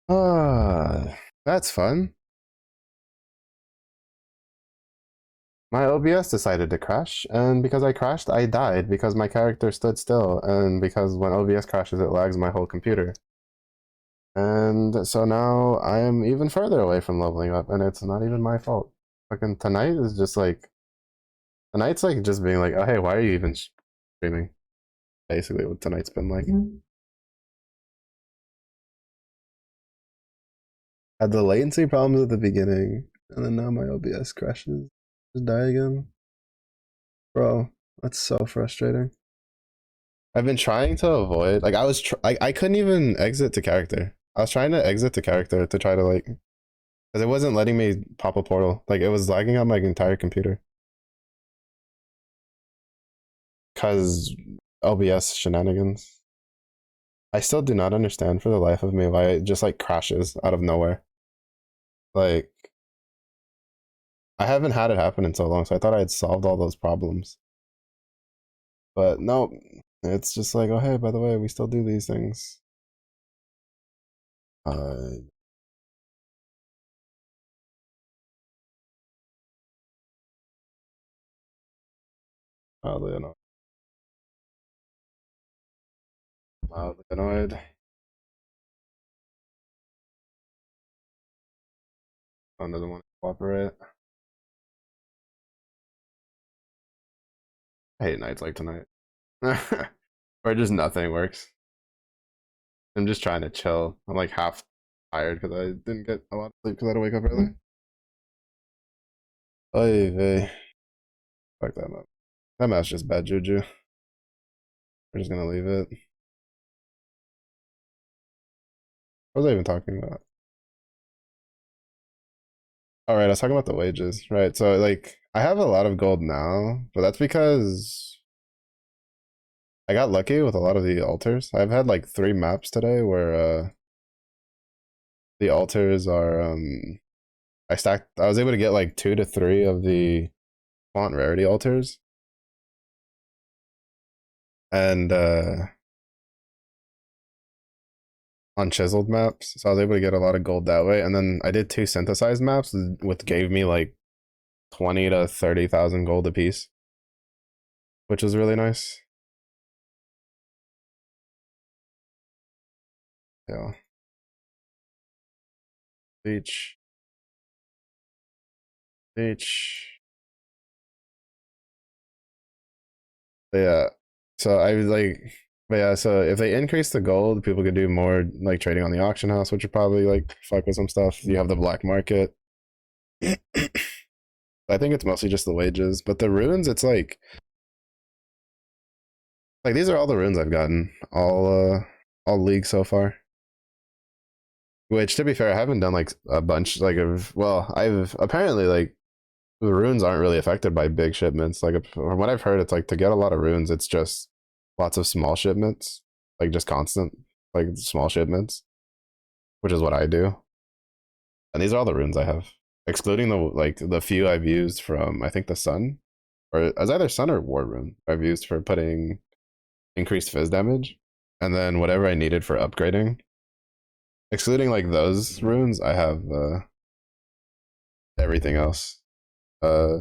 That's fun. My OBS decided to crash, and because I crashed, I died because my character stood still, and because when OBS crashes, it lags my whole computer. And so now I am even further away from leveling up, and it's not even my fault. Fucking tonight is just like tonight's like just being like, oh hey, why are you even streaming? Basically, what tonight's been like. Had the latency problems at the beginning, and then now my OBS crashes. Just die again. Bro, that's so frustrating. I've been trying to avoid like I couldn't even exit to character. I was trying to exit to character to try to like because it wasn't letting me pop a portal. Like it was lagging on my entire computer. Cause OBS shenanigans. I still do not understand for the life of me why it just like crashes out of nowhere. Like I haven't had it happen in so long, so I thought I had solved all those problems. But no, it's just like, oh hey, by the way, we still do these things. Uh, mildly annoyed. Mildly annoyed. Phone doesn't want to cooperate. I hate nights like tonight. Where just nothing works. I'm just trying to chill. I'm like half tired because I didn't get a lot of sleep because I had to wake up early. Oy vey. Fuck that map. That map's just bad juju. We're just gonna leave it. What was I even talking about? All right, I was talking about the wages, right? So like, I have a lot of gold now, but that's because I got lucky with a lot of the altars. I've had like 3 maps today where the altars are I was able to get like 2 to 3 of the font rarity altars. And on chiseled maps, so I was able to get a lot of gold that way. And then I did 2 synthesized maps, which gave me like 20 to 30,000 gold apiece, which was really nice. Yeah, beach, beach. But yeah, so I was like, but yeah, so if they increase the gold, people could do more like trading on the auction house, which would probably like fuck with some stuff. You have the black market. I think it's mostly just the wages, but the runes, it's like these are all the runes I've gotten, all league so far. Which, to be fair, I haven't done like a bunch like of. Well, I've apparently like the runes aren't really affected by big shipments. Like from what I've heard, it's like to get a lot of runes, it's just lots of small shipments, like just constant like small shipments, which is what I do. And these are all the runes I have, excluding the few I've used from I think the sun, or as either sun or war rune I've used for putting increased fizz damage, and then whatever I needed for upgrading. Excluding like those runes, I have everything else. Uh,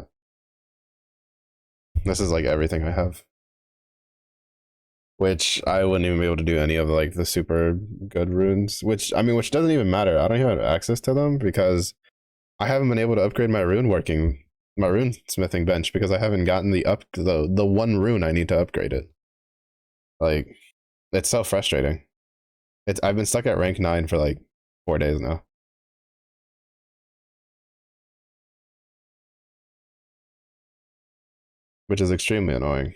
this is like everything I have, which I wouldn't even be able to do any of like the super good runes. Which I mean, which doesn't even matter. I don't even have access to them because I haven't been able to upgrade my rune smithing bench because I haven't gotten the one rune I need to upgrade it. Like it's so frustrating. I've been stuck at rank 9 for like 4 days now, which is extremely annoying.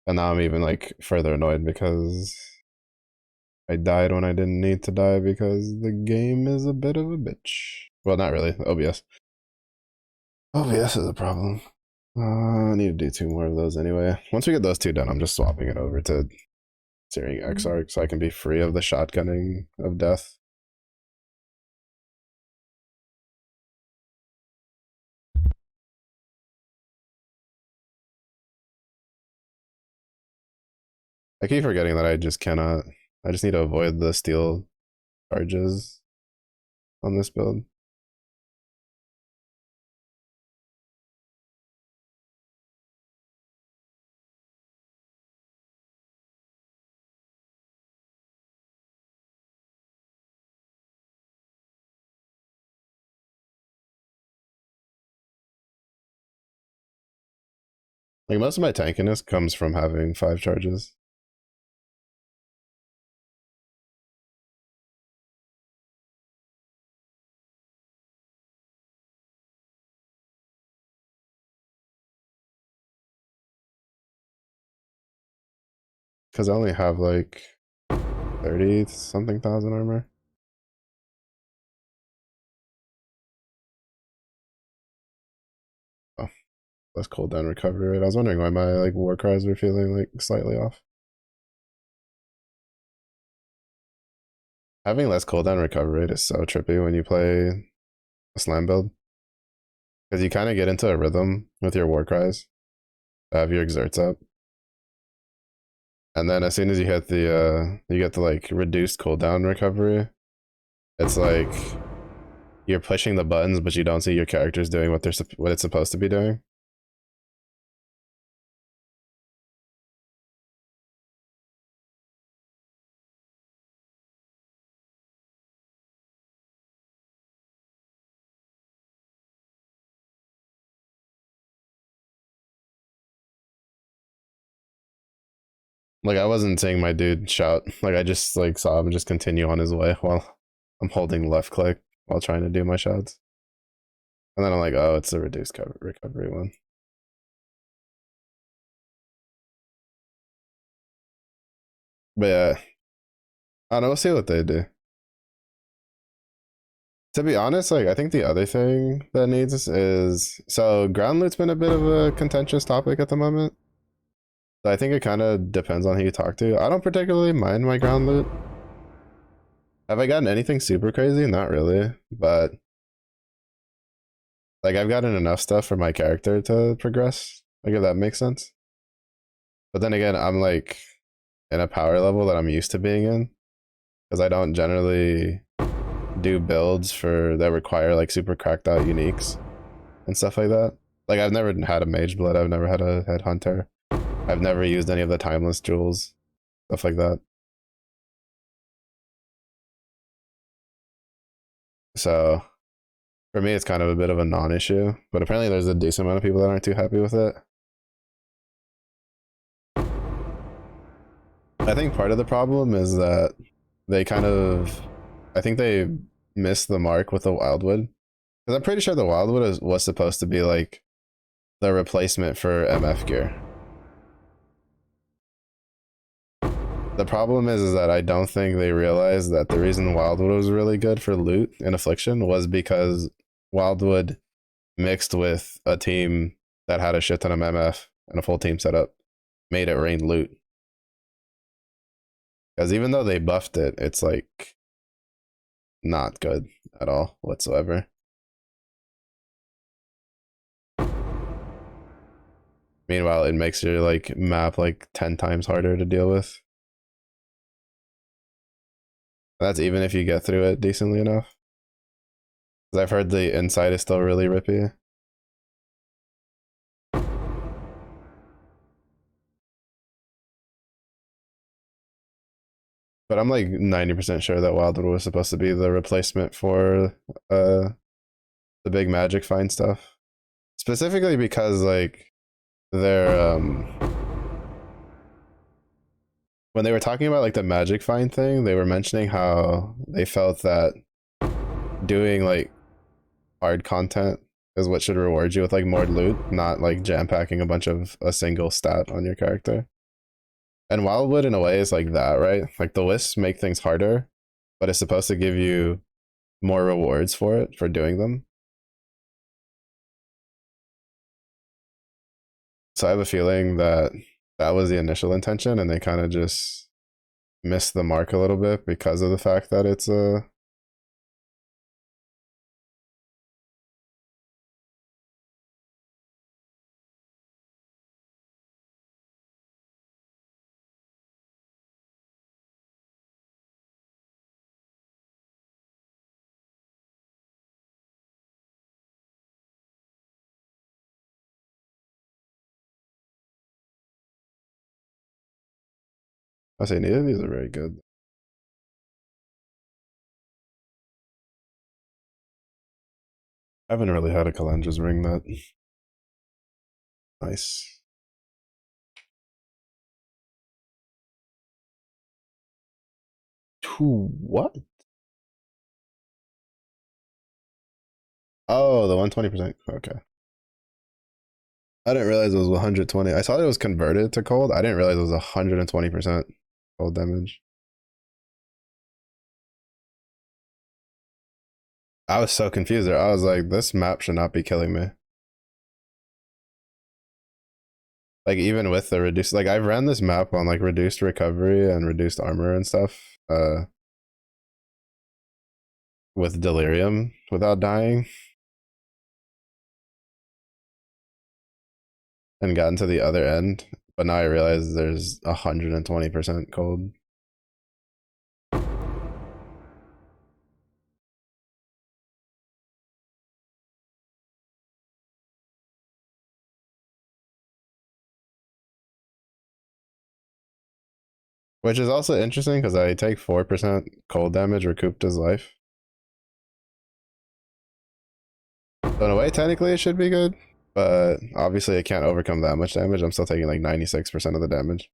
And now I'm even like further annoyed because I died when I didn't need to die because the game is a bit of a bitch. Well, not really. OBS. OBS is a problem. I need to do 2 more of those anyway. Once we get those 2 done, I'm just swapping it over to Searing Exarch so I can be free of the shotgunning of death. I keep forgetting that I just cannot I just need to avoid the steel charges on this build. Like most of my tankiness comes from having 5 charges. Because I only have like 30 something thousand armor. Oh, less cooldown recovery rate. I was wondering why my like war cries were feeling like slightly off. Having less cooldown recovery rate is so trippy when you play a slam build. Because you kind of get into a rhythm with your war cries. Have your exerts up. And then as soon as you hit the you get the like reduced cooldown recovery, it's like you're pushing the buttons, but you don't see your characters doing what it's supposed to be doing. Like I wasn't seeing my dude shout. Like I just like saw him just continue on his way while I'm holding left click while trying to do my shouts. And then I'm like, oh, it's a reduced recovery one. But yeah, I don't know. We'll see what they do. To be honest, like I think the other thing that needs is so ground loot's been a bit of a contentious topic at the moment. So I think it kind of depends on who you talk to. I don't particularly mind my ground loot. Have I gotten anything super crazy? Not really, but like I've gotten enough stuff for my character to progress. Like if that makes sense. But then again, I'm like in a power level that I'm used to being in because I don't generally do builds for that require like super cracked out uniques and stuff like that. Like I've never had a mage blood. I've never had a headhunter. I've never used any of the timeless jewels, stuff like that. So for me, it's kind of a bit of a non-issue. But apparently, there's a decent amount of people that aren't too happy with it. I think part of the problem is that they kind of, I think they missed the mark with the Wildwood. Because I'm pretty sure the Wildwood was supposed to be like the replacement for MF gear. The problem is that I don't think they realized that the reason Wildwood was really good for loot in Affliction was because Wildwood mixed with a team that had a shit ton of MF and a full team setup made it rain loot. Because even though they buffed it, it's like not good at all whatsoever. Meanwhile, it makes your like map like 10 times harder to deal with. That's even if you get through it decently enough. Because I've heard the inside is still really rippy. But I'm like 90% sure that Wildwood was supposed to be the replacement for the big magic find stuff. Specifically because like they're when they were talking about like the magic find thing, they were mentioning how they felt that doing like hard content is what should reward you with like more loot, not like jam packing a bunch of a single stat on your character. And Wildwood in a way is like that, right? Like the lists make things harder, but it's supposed to give you more rewards for it for doing them. So I have a feeling that that was the initial intention and they kind of just missed the mark a little bit because of the fact that it's a I say neither of these are very good. I haven't really had a Calendra's ring that nice. To what? Oh, the 120%. Okay. I didn't realize it was 120. I saw it was converted to cold. I didn't realize it was 120% cold damage. I was so confused there. I was like, this map should not be killing me. Like even with the reduced, like I've ran this map on like reduced recovery and reduced armor and stuff, with delirium without dying, and gotten to the other end. But now I realize there's 120% cold. Which is also interesting because I take 4% cold damage recouped as life. So in a way, technically it should be good, but obviously it can't overcome that much damage. I'm still taking like 96% of the damage.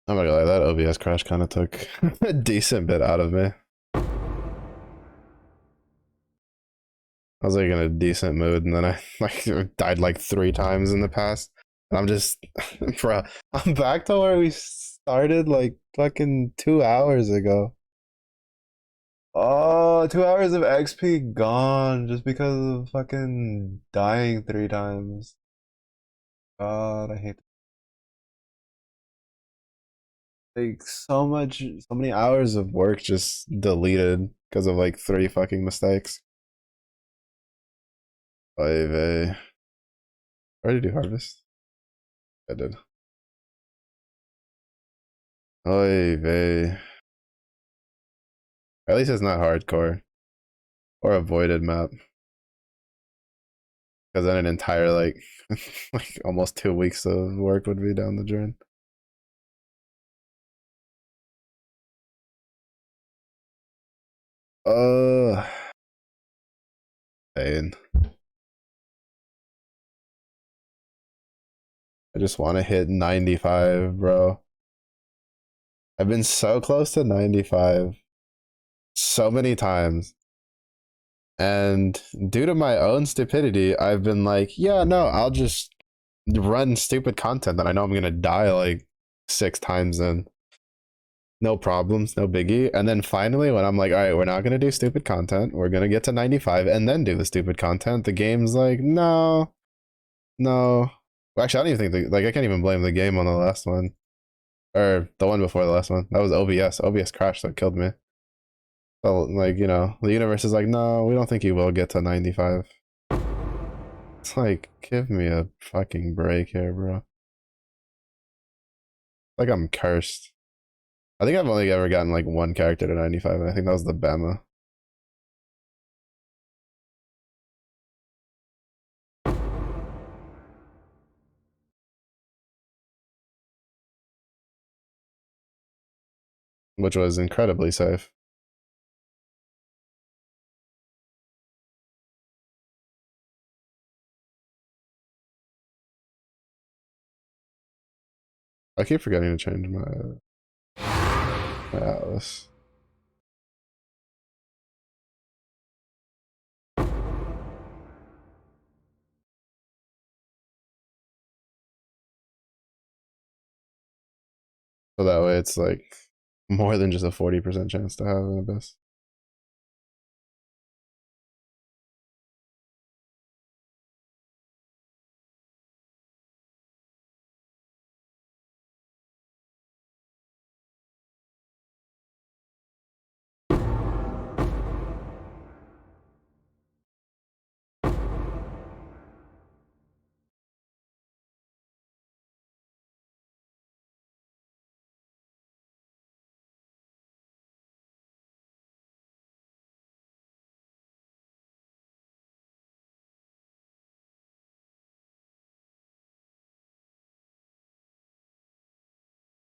I'm not gonna lie, that OBS crash kind of took a decent bit out of me. I was like in a decent mood, and then I like died like 3 times in the past. And I'm just, bro, I'm back to where we started like fucking 2 hours ago. Oh, 2 hours of XP gone just because of fucking dying 3 times. God, I hate like so many hours of work just deleted because of like 3 fucking mistakes. Oy vey. Where did you harvest? I did. Oy vey. At least it's not hardcore or avoided map. Because then an entire like like almost 2 weeks of work would be down the drain. Uh, Pain. I just want to hit 95, bro. I've been so close to 95 so many times. And due to my own stupidity, I've been like, yeah, no, I'll just run stupid content that I know I'm gonna die like 6 times in. No problems, no biggie. And then finally, when I'm like, all right, we're not gonna do stupid content, we're gonna get to 95 and then do the stupid content, the game's like, no, no. Well, actually, I don't even think like I can't even blame the game on the last one. Or the one before the last one. That was OBS. OBS crashed that killed me. So like, the universe is like, no, we don't think you will get to 95. It's like, give me a fucking break here, bro. Like I'm cursed. I think I've only ever gotten like one character to 95, and I think that was the Bama. Which was incredibly safe. I keep forgetting to change my atlas. So that way it's like more than just a 40% chance to have an abyss.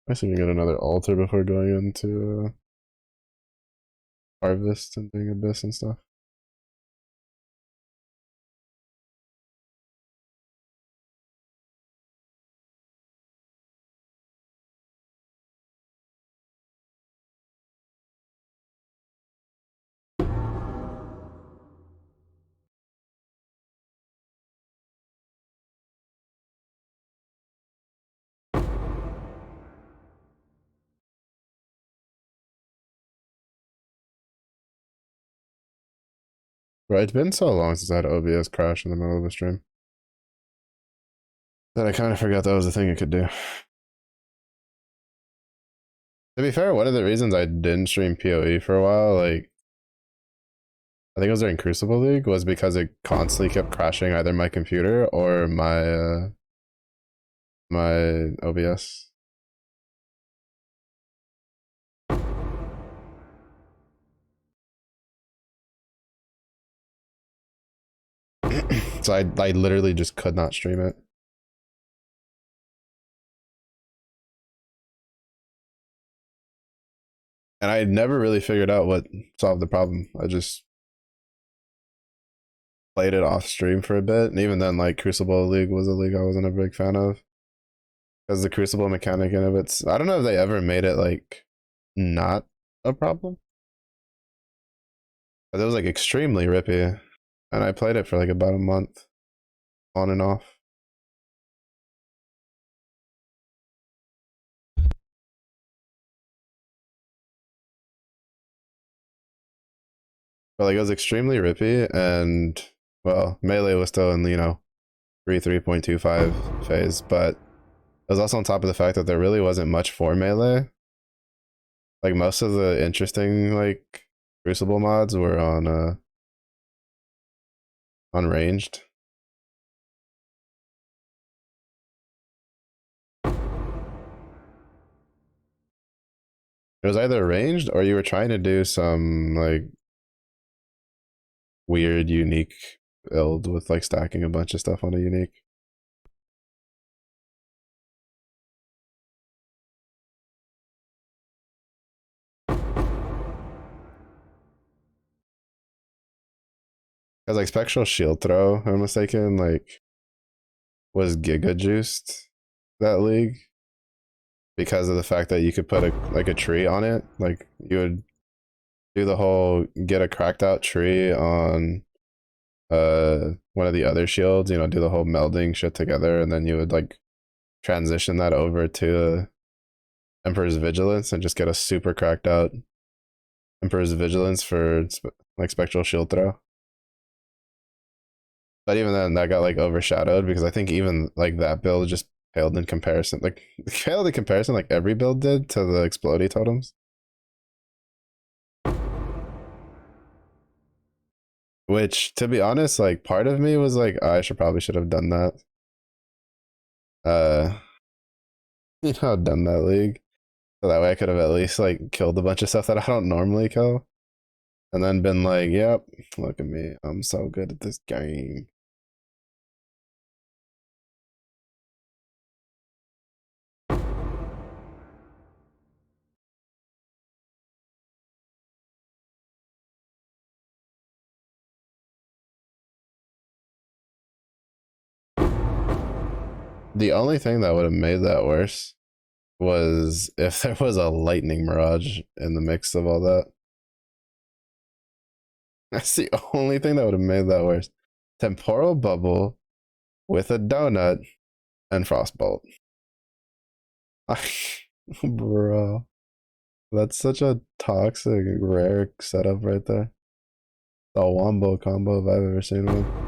I assume we get another altar before going into harvest and doing abyss and stuff. Right, it's been so long since I had OBS crash in the middle of a stream that I kind of forgot that was a thing it could do. To be fair, one of the reasons I didn't stream PoE for a while, like I think it was during Crucible League, was because it constantly kept crashing either my computer or my OBS. So I literally just could not stream it. And I never really figured out what solved the problem. I just played it off stream for a bit. And even then, like Crucible League was a league I wasn't a big fan of. Because the Crucible mechanic in of it's, I don't know if they ever made it like not a problem. But it was like extremely rippy. And I played it for like about a month on and off. But like it was extremely rippy, and well, melee was still in, you know, 3.25 phase, but it was also on top of the fact that there really wasn't much for melee. Like most of the interesting like Crucible mods were on ranged. It was either ranged or you were trying to do some like weird unique build with like stacking a bunch of stuff on a unique. Because like Spectral Shield Throw, if I'm mistaken, like was giga juiced that league because of the fact that you could put a tree on it. Like you would do the whole get a cracked out tree on one of the other shields, you know, do the whole melding shit together, and then you would like transition that over to Emperor's Vigilance and just get a super cracked out Emperor's Vigilance for like Spectral Shield Throw. But even then, that got like overshadowed because I think even like that build just paled in comparison. Like paled in comparison, like every build did to the Explodey totems. Which, to be honest, like part of me was like, oh, I should have done that. Uh, you know, done that league. So that way I could have at least like killed a bunch of stuff that I don't normally kill. And then been like, yep, look at me. I'm so good at this game. The only thing that would have made that worse was if there was a lightning mirage in the mix of all that. That's the only thing that would have made that worse. Temporal bubble with a donut and frostbolt. Bro. That's such a toxic, rare setup right there. The wombo combo if I've ever seen one.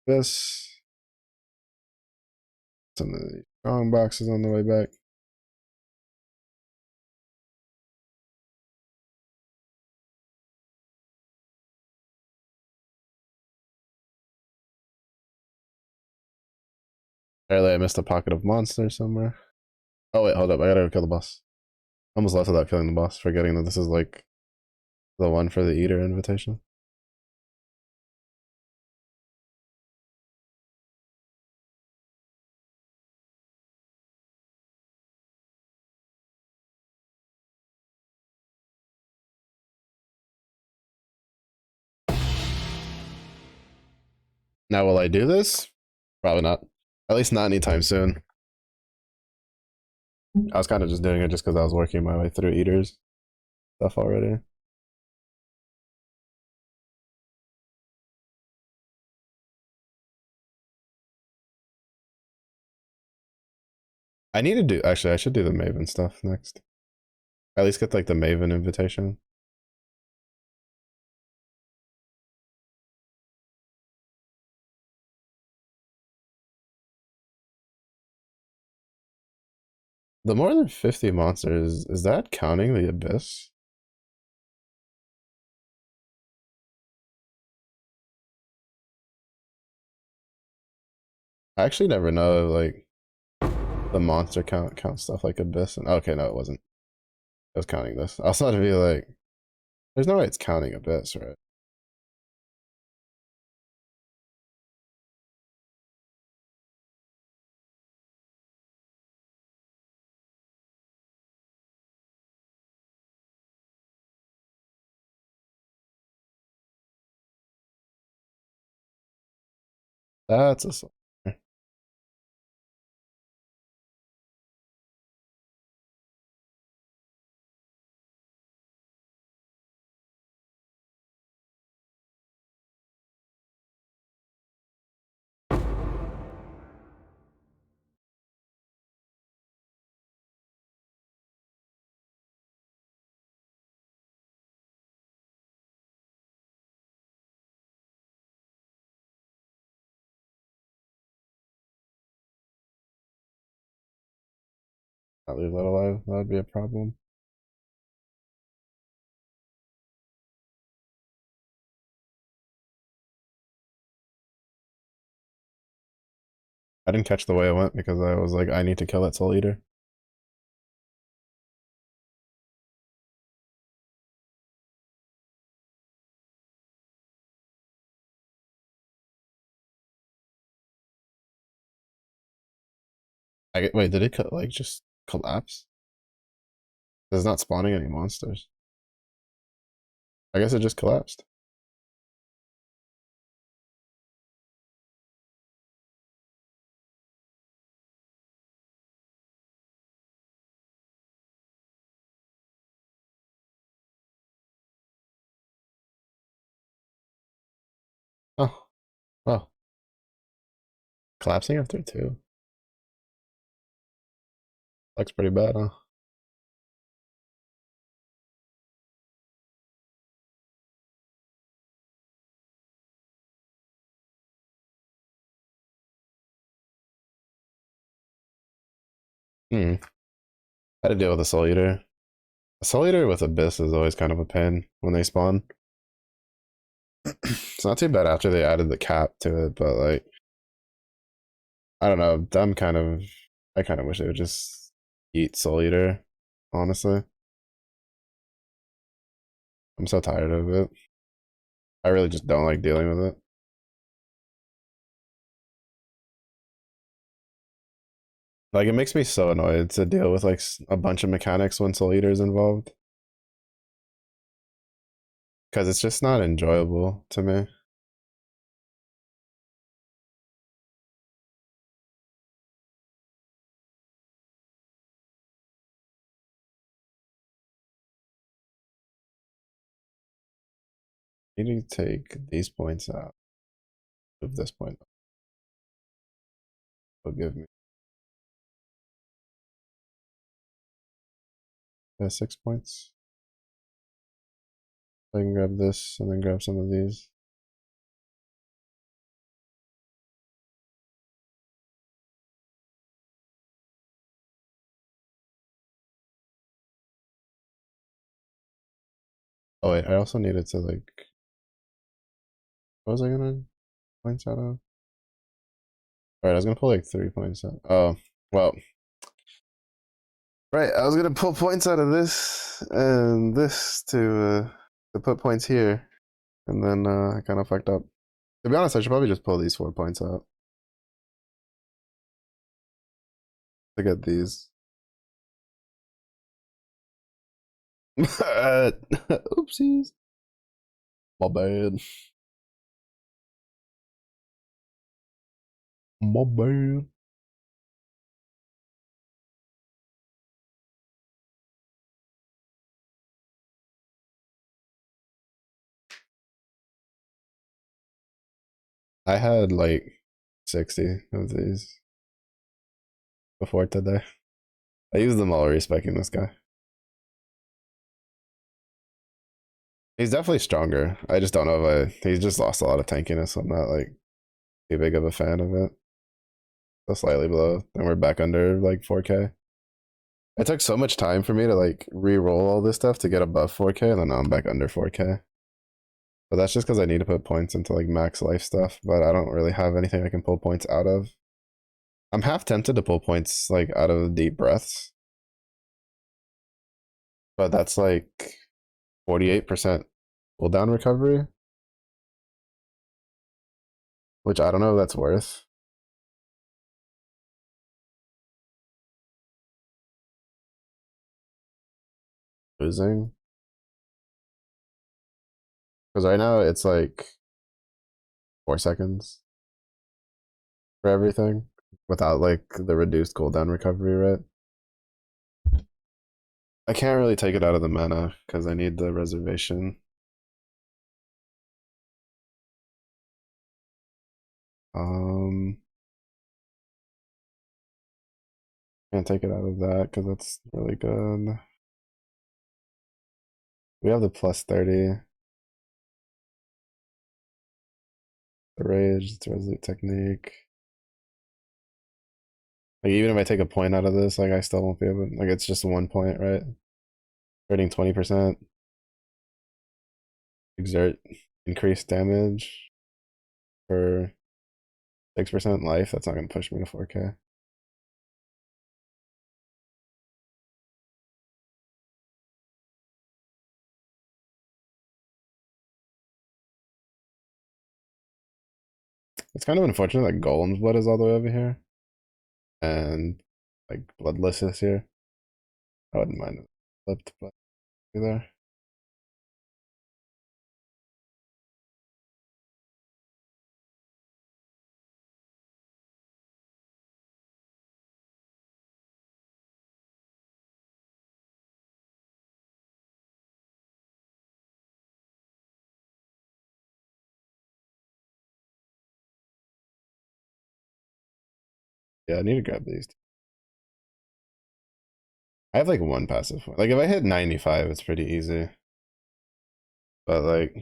This. Some of the strong boxes on the way back. Apparently I missed a pocket of monsters somewhere. Oh wait, hold up. I gotta go kill the boss. Almost left without killing the boss, forgetting that this is like the one for the eater invitation. Now will I do this? Probably not. At least not anytime soon. I was kind of just doing it just because I was working my way through eaters stuff already. I need to do actually I should do the Maven stuff next. At least get like the Maven invitation. The more than 50 monsters, is that counting the abyss? I actually never know like the monster count stuff like abyss and okay, no, it wasn't. It was counting this. I was about to be like, there's no way it's counting abyss, right? That's a not leave that alive. That would be a problem. I didn't catch the way it went because I was like, I need to kill that soul eater. Wait, did it like just collapse? It's not spawning any monsters. I guess it just collapsed. Oh, well, collapsing after two. Looks pretty bad, huh? Hmm. How to deal with a soul eater. A soul eater with abyss is always kind of a pain when they spawn. It's not too bad after they added the cap to it, but like I don't know. I kind of wish they would just eat Soul Eater. Honestly, I'm so tired of it. I really just don't like dealing with it. Like it makes me so annoyed to deal with like a bunch of mechanics when Soul Eater is involved. because it's just not enjoyable to me. I need to take these points out. Move this point. Will give me 6 points. I can grab this and then grab some of these. Oh wait, I also needed to like, what was I gonna points out of? Alright, I was gonna pull like 3 points out. Oh, well. Right, I was gonna pull points out of this and this to put points here. And then I kinda fucked up. To be honest, I should probably just pull these 4 points out to get these. Oopsies. My bad. My bad. I had like 60 of these before today. I used them all respecting this guy. He's definitely stronger. I just don't know if he's just lost a lot of tankiness, so I'm not like too big of a fan of it. So slightly below. Then we're back under like 4K. It took so much time for me to like re-roll all this stuff to get above 4K, and then now I'm back under 4K. But that's just because I need to put points into like max life stuff, but I don't really have anything I can pull points out of. I'm half tempted to pull points like out of deep breaths, but that's like 48% cooldown recovery, which I don't know if that's worth losing. Because right now it's like 4 seconds for everything without like the reduced cooldown recovery, right? I can't really take it out of the mana because I need the reservation. Um, can't take it out of that because that's really good. We have the plus 30. The rage, it's resolute technique. Like even if I take a point out of this, like I still won't be able. Like it's just 1 point, right? Hurting 20%. Exert increased damage for 6% life. That's not gonna push me to 4K. It's kind of unfortunate that Golem's blood is all the way over here, and like Bloodless is here. I wouldn't mind it flipped, but there. Yeah, I need to grab these. I have like one passive point. Like if I hit 95, it's pretty easy. But like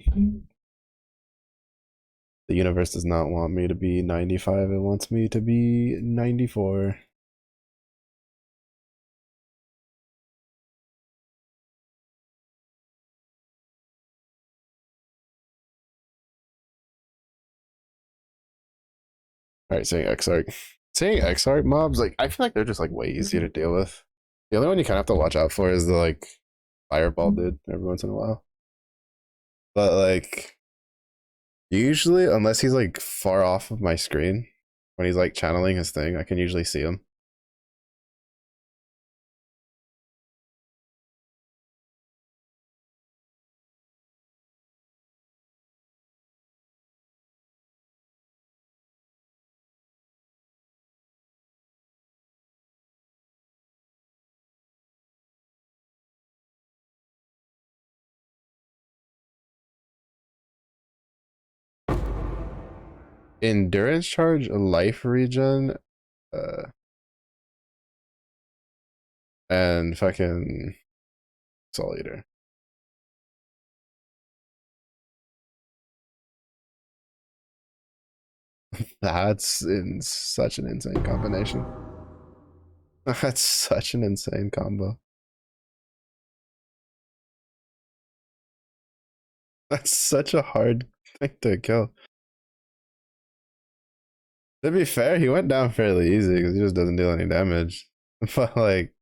the universe does not want me to be 95. It wants me to be 94. All right, saying X-Arc. Saying X-Arc mobs, like I feel like they're just like way easier to deal with. The only one you kind of have to watch out for is the like fireball dude every once in a while. But like usually, unless he's like far off of my screen, when he's like channeling his thing, I can usually see him. Endurance charge, life regen, uh, and fucking Soul Eater. That's in such an insane combination. That's such an insane combo. That's such a hard thing to kill. To be fair, he went down fairly easy because he just doesn't deal any damage. But like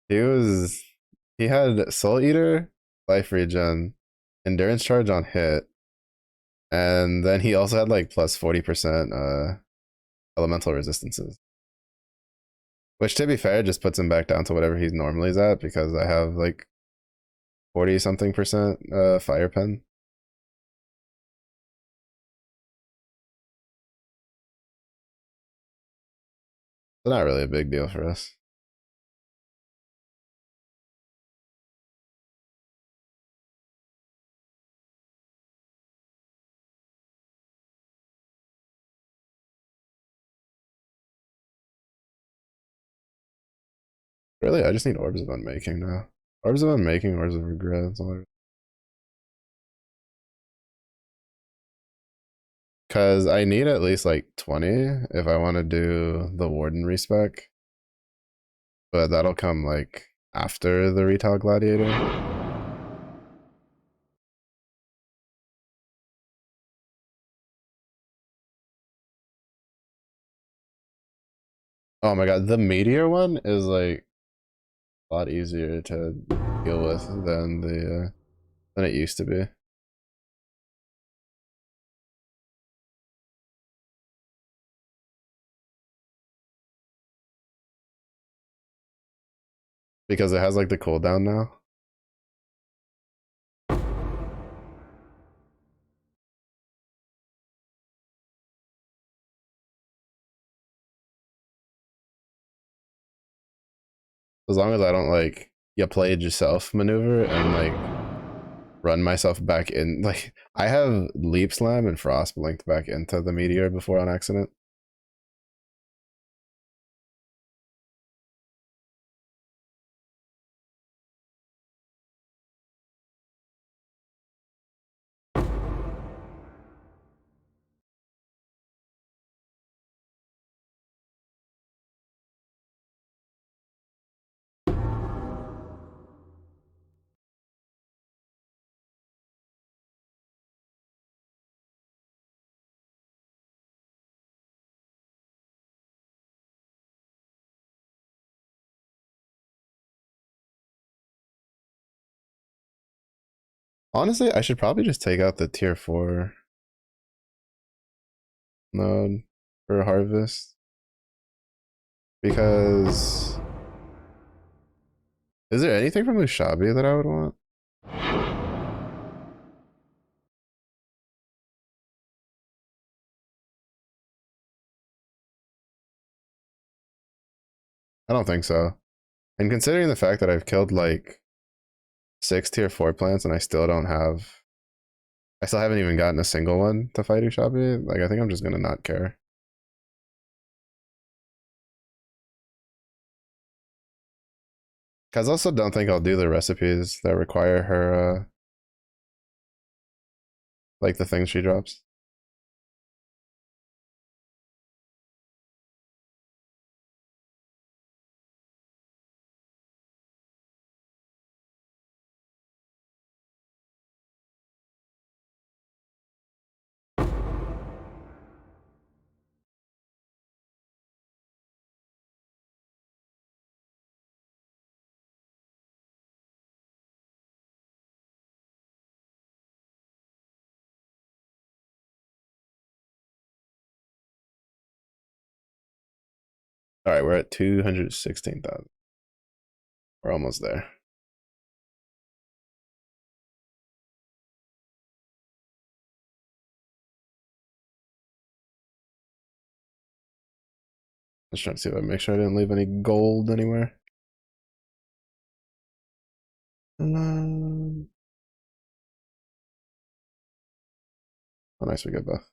he was he had Soul Eater, life regen, endurance charge on hit, and then he also had like plus 40% elemental resistances. Which to be fair just puts him back down to whatever he's normally at because I have like 40 something percent fire pen. So not really a big deal for us. Really, I just need orbs of unmaking now. Orbs of unmaking, orbs of regret. That's all. Because I need at least like 20 if I want to do the warden respec, but that'll come like after the retail gladiator. Oh my god, the meteor one is like a lot easier to deal with than it used to be. Because it has like the cooldown now. As long as I don't like you play it yourself maneuver and like run myself back in. Like I have leap slam and frost blinked back into the meteor before on accident. Honestly, I should probably just take out the tier 4 node for harvest because is there anything from Ushabi that I would want? I don't think so. And considering the fact that I've killed like 6 tier 4 plants and I still haven't even gotten a single one to fight Ushabi, like I think I'm just gonna not care. Cause I also don't think I'll do the recipes that require her like the things she drops. Alright, we're at 216,000. We're almost there. Just trying to see if I make sure I didn't leave any gold anywhere. Um, oh, nice, we got both.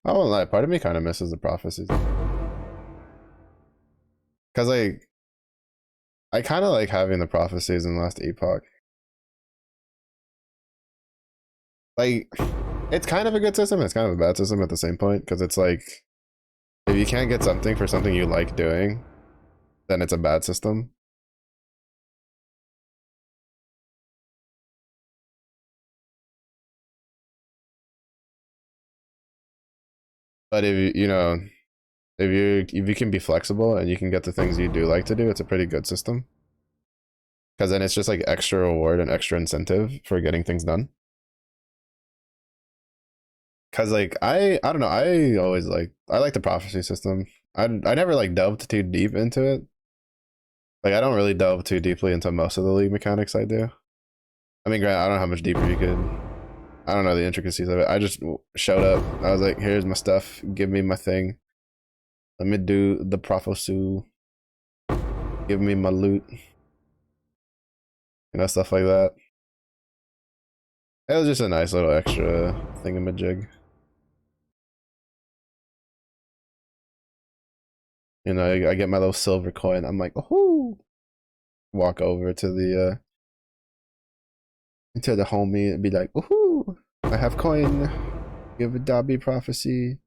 I won't lie, part of me kind of misses the prophecies. Because, like, I kind of like having the prophecies in the last epoch. Like, it's kind of a good system, it's kind of a bad system at the same point, because it's like, if you can't get something for something you like doing, then it's a bad system. But if you know, if you can be flexible and you can get the things you do like to do, it's a pretty good system. Because then it's just like extra reward and extra incentive for getting things done. Because like I don't know, I like the prophecy system. I never like delved too deep into it. Like I don't really delve too deeply into most of the league mechanics I do. I mean, granted, I don't know how much deeper you could. I don't know the intricacies of it. I just showed up. I was like, here's my stuff. Give me my thing. Let me do the prophecy. Give me my loot. You know, stuff like that. It was just a nice little extra thingamajig. You know, I get my little silver coin. I'm like, oh, walk over to the homie and be like, oh, I have coin. Give a Dobby prophecy.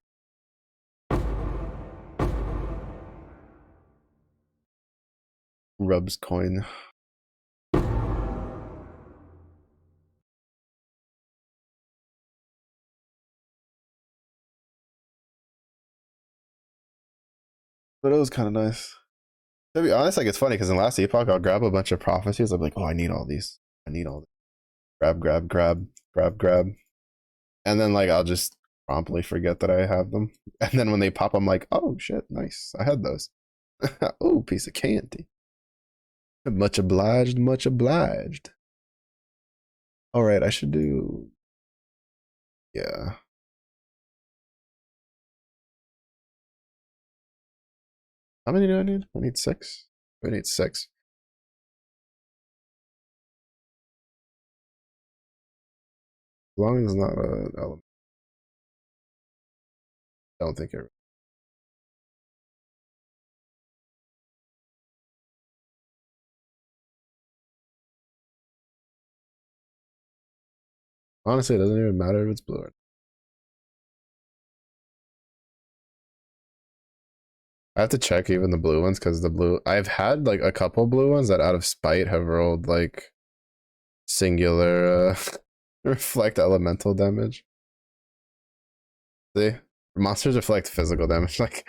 Rubs coin. But it was kind of nice. To be honest, like it's funny because in last epoch, I'll grab a bunch of prophecies. I'm like, oh, I need all these. I need all these. Grab, grab, grab, grab, grab. And then like I'll just promptly forget that I have them. And then when they pop, I'm like, oh shit, nice. I had those. Oh, piece of candy. Much obliged, much obliged. All right, I should do. Yeah. How many do I need? I need 6. I need 6. As long as it's not an element. I don't think it. Honestly, it doesn't even matter if it's blue or not. I have to check even the blue ones because the blue I've had like a couple blue ones that out of spite have rolled like singular reflect elemental damage. See? Monsters reflect physical damage. Like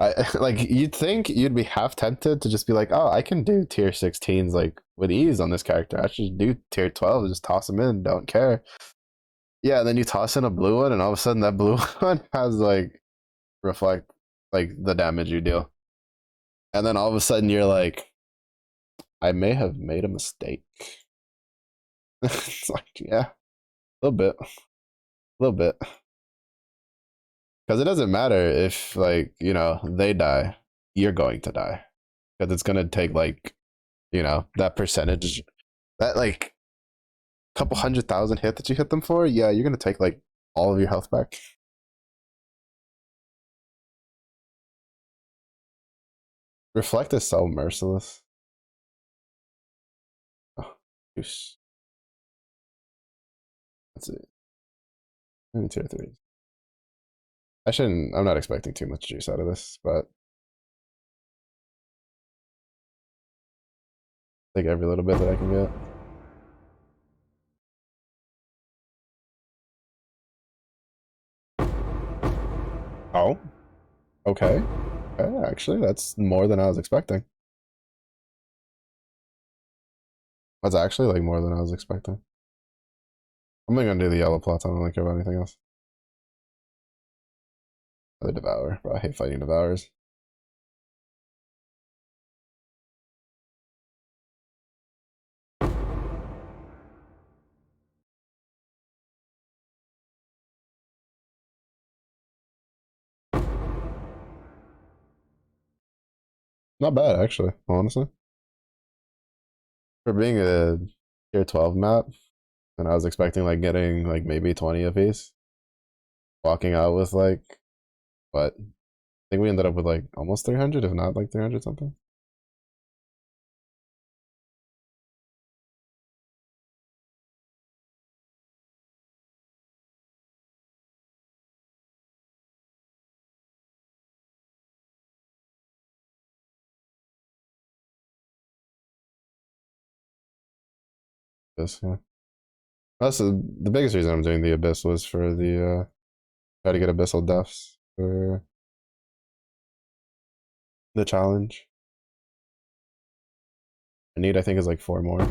I like you'd think you'd be half tempted to just be like, oh, I can do tier 16s like with ease on this character. I should do tier 12, just toss them in, don't care. Yeah, then you toss in a blue one, and all of a sudden that blue one has like reflect like the damage you deal. And then all of a sudden you're like, I may have made a mistake. It's like, yeah, a little bit, a little bit. Because it doesn't matter if, like, you know, they die, you're going to die. Because it's going to take, like, you know, that percentage, that, like, couple 100,000 hit that you hit them for. Yeah, you're going to take, like, all of your health back. Reflect is so merciless. Oh, goose. That's it. Maybe tier 3. I shouldn't, I'm not expecting too much juice out of this, but take every little bit that I can get. Oh, okay. Okay, actually, that's more than I was expecting. That's actually like more than I was expecting. I'm only gonna do the yellow plots. I don't really care about anything else. The devour, bro. I hate fighting devours. Not bad actually, honestly. For being a tier 12 map, and I was expecting like getting like maybe 20 apiece. walking out with like what? I think we ended up with like almost 300, if not like 300 something. This, yeah. That's the biggest reason I'm doing the abyss was for the try to get abyssal deaths for the challenge. I need, I think, is like 4 more.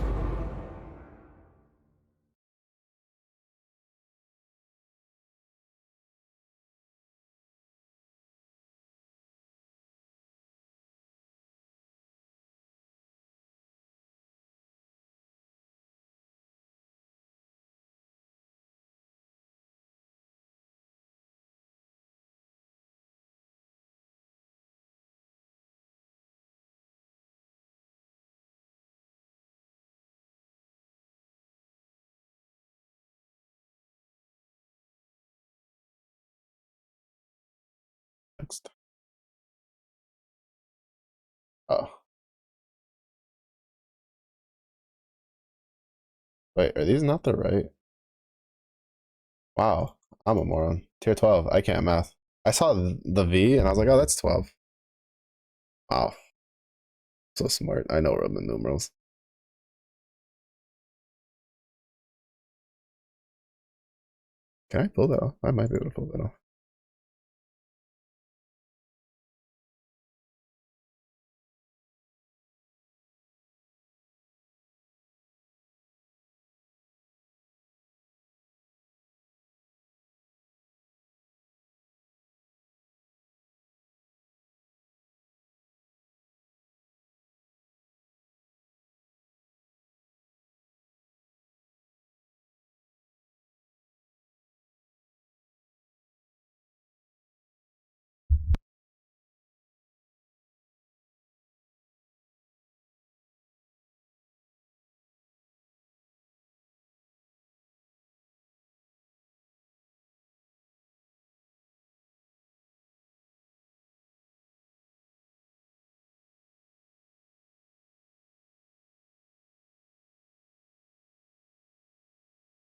Next. Oh, wait, are these not the right? Wow, I'm a moron. Tier 12. I can't math. I saw the V and I was like, oh, that's 12. Wow, so smart. I know Roman numerals. Can I pull that off? I might be able to pull that off.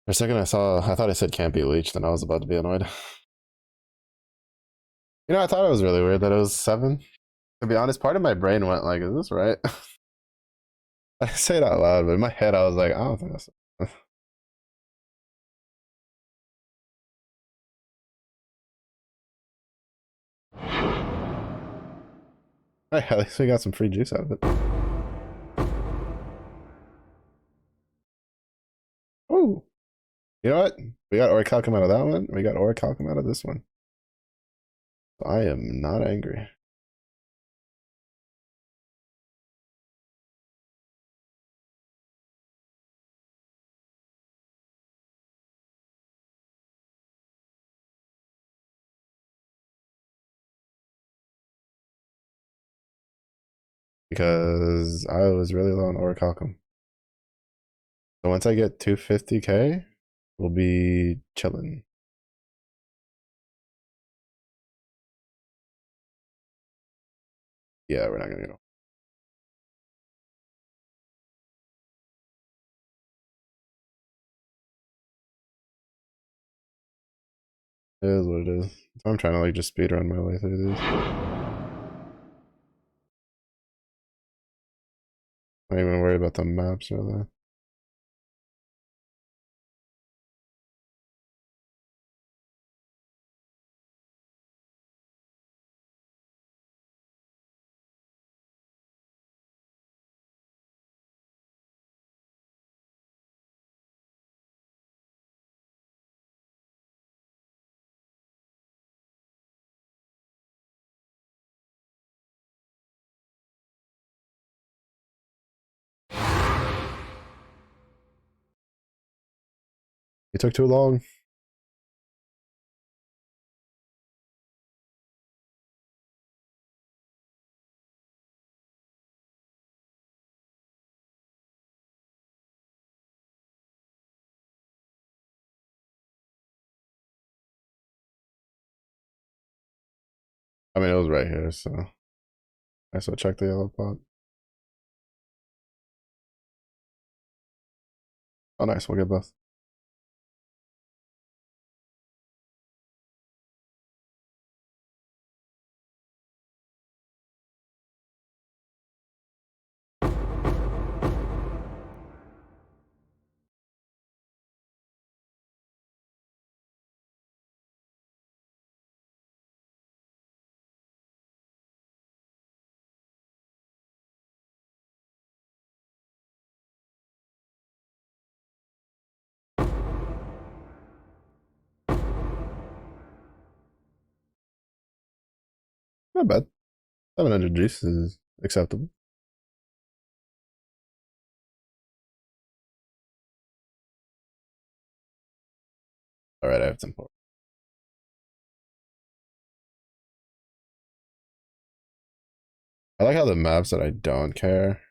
For a second, I thought I said can't be leech, then I was about to be annoyed. You know, I thought it was really weird that it was 7. To be honest, part of my brain went like, is this right? I say it out loud, but in my head, I was like, I don't think that's. Hey, at least we got some free juice out of it. Oh, you know what? We got orichalcum out of that one. We got orichalcum out of this one. I am not angry. Because I was really low on orichalcum. So once I get 250k, we'll be chilling. Yeah, we're not gonna get. It is what it is. So I'm trying to like just speed run my way through these. Not even worry about the maps or the. It took too long. I mean, it was right here, so I still check the yellow pot. Oh, nice. We'll get both. Not bad. 700 juice is acceptable. All right, I have 10 more. I like how the maps that I don't care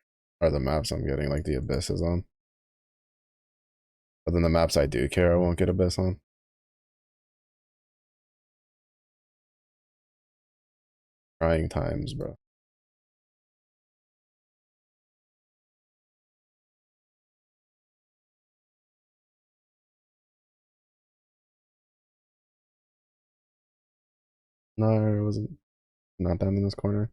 are the maps I'm getting like the abysses on. But then the maps I do care, I won't get abyss on. Trying times, bro. No, I wasn't not down in this corner.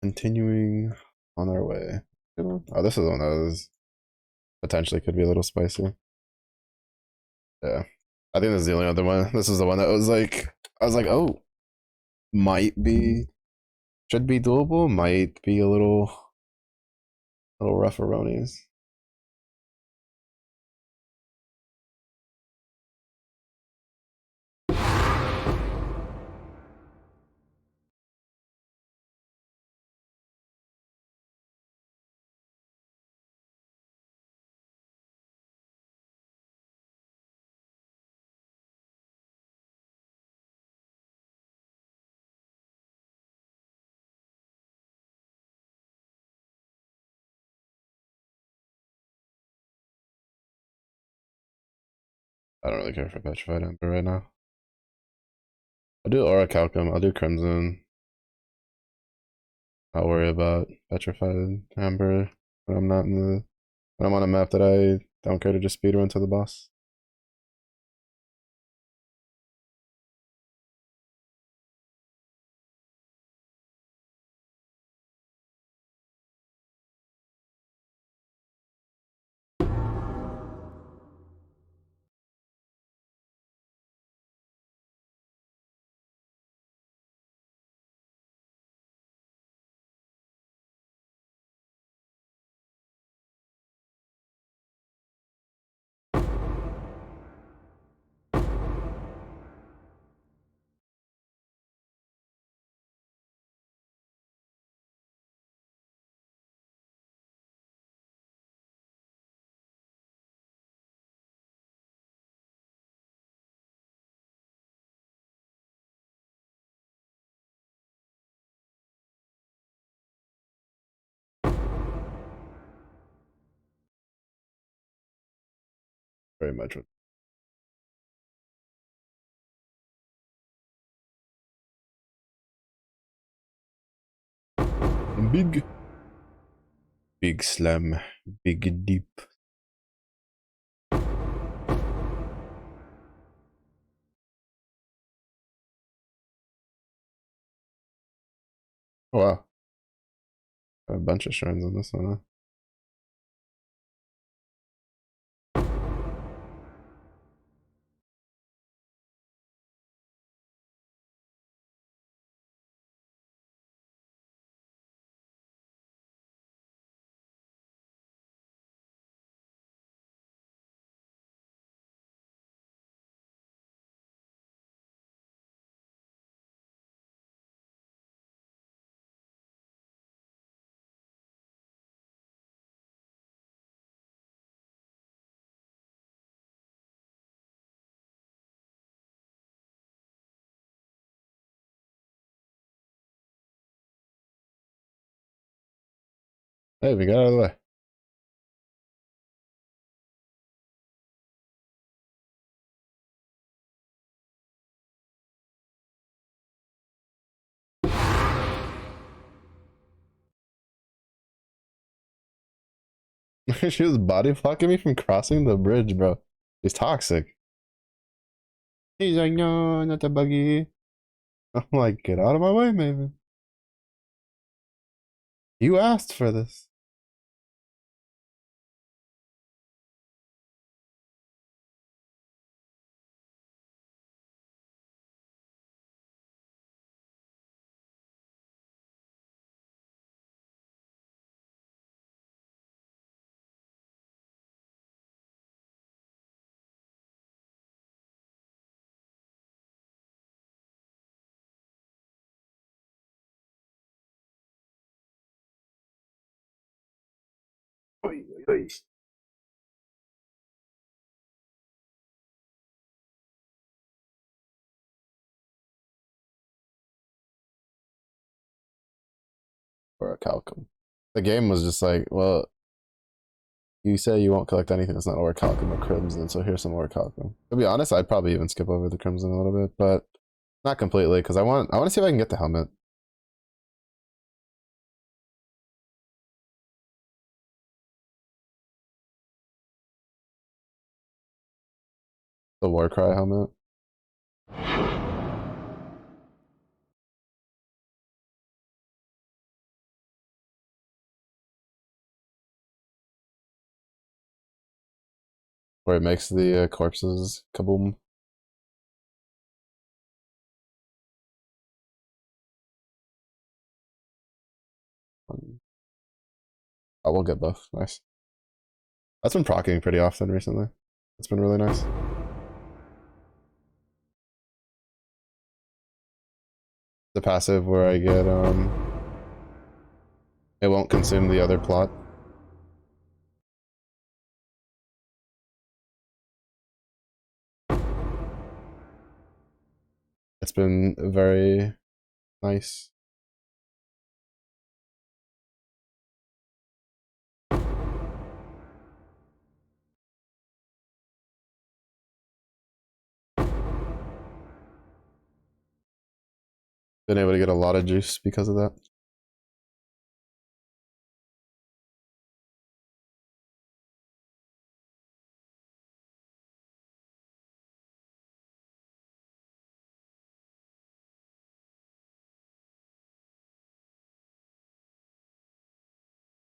Continuing on our way. Oh, this is one that was potentially could be a little spicy. Yeah. I think this is the only other one. This is the one that was like I was like, oh, might be should be doable, might be a little rough-a-ronies. I don't really care for petrified ember right now. I'll do aura calcum, I'll do crimson. I'll worry about petrified amber when I'm not in the when I'm on a map that I don't care to just speedrun to the boss. Very much. Big. Big slam. Big deep. Oh, wow. A bunch of shrines on this one, huh? Hey, we got out of the way. She was body blocking me from crossing the bridge, bro. She's toxic. He's like, no, not the buggy. I'm like, get out of my way, Maven. You asked for this. Oy, oy, oy. Or a calcum. The game was just like, well, you say you won't collect anything that's not orichalcum or crimson, so here's some orichalcum. To be honest, I'd probably even skip over the crimson a little bit, but not completely, because I want to see if I can get the helmet. The Warcry helmet. Where it makes the corpses kaboom. I will get both. Nice. That's been proccing pretty often recently. It's been really nice. The passive where I get it won't consume the other plot. It's been very nice. Been able to get a lot of juice because of that.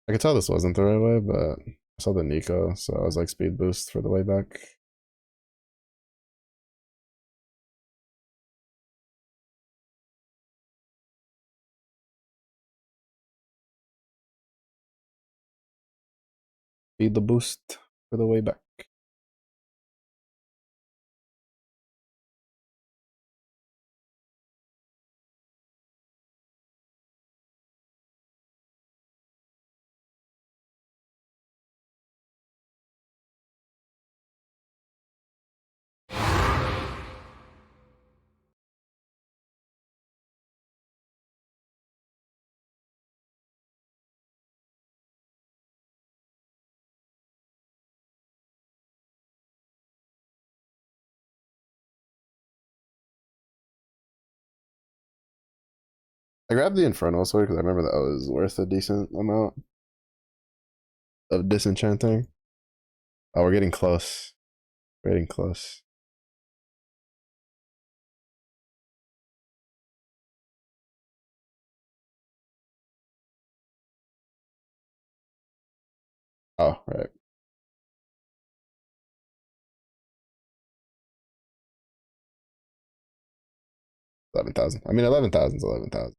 I could tell this wasn't the right way, but I saw the Nico, so I was like speed boost for the way back. Speed the boost for the way back. I grabbed the Infernal Sword because I remember that was worth a decent amount of disenchanting. Oh, we're getting close. We're getting close. Oh, right. 11,000. I mean, 11,000 is 11,000.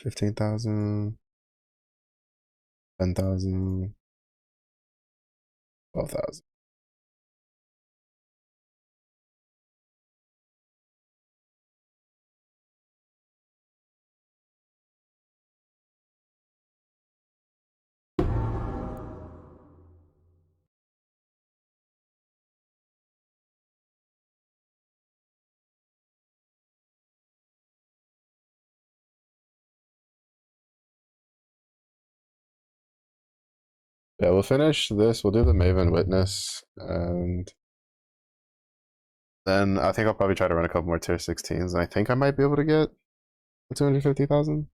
15,000. 10,000. 12,000. Yeah, we'll finish this. We'll do the Maven Witness, and then I think I'll probably try to run a couple more tier 16s, and I think I might be able to get 250,000.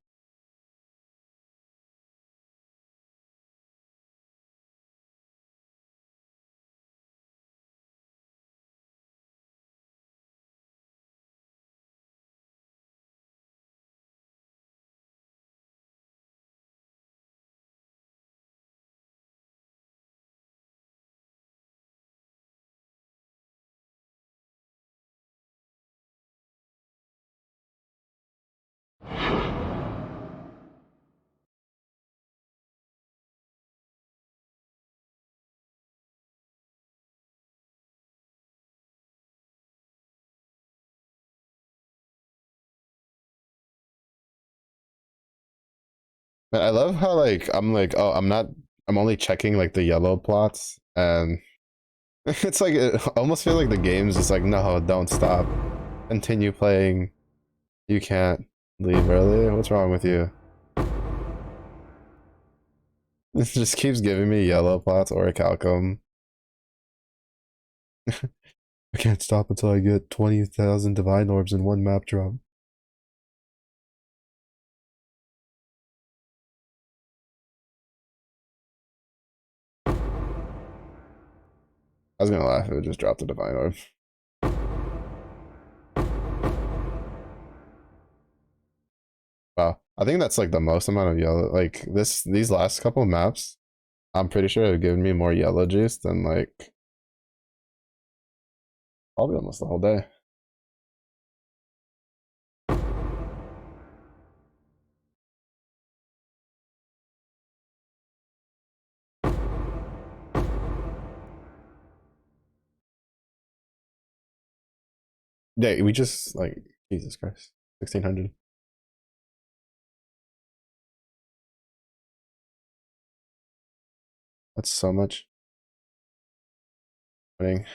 But I love how oh, I'm only checking like the yellow plots, and it's like it almost feel like the game's just like, no, don't stop, continue playing. You can't leave early. What's wrong with you? It just keeps giving me yellow plots or a calcum. I can't stop until I get 20,000 divine orbs in one map drop. I was gonna laugh if it just dropped a divine orb. Wow, I think that's like the most amount of yellow. Like these last couple of maps, I'm pretty sure have given me more yellow juice than like probably almost the whole day. Yeah, we just like Jesus Christ, 1600. That's so much. Winning.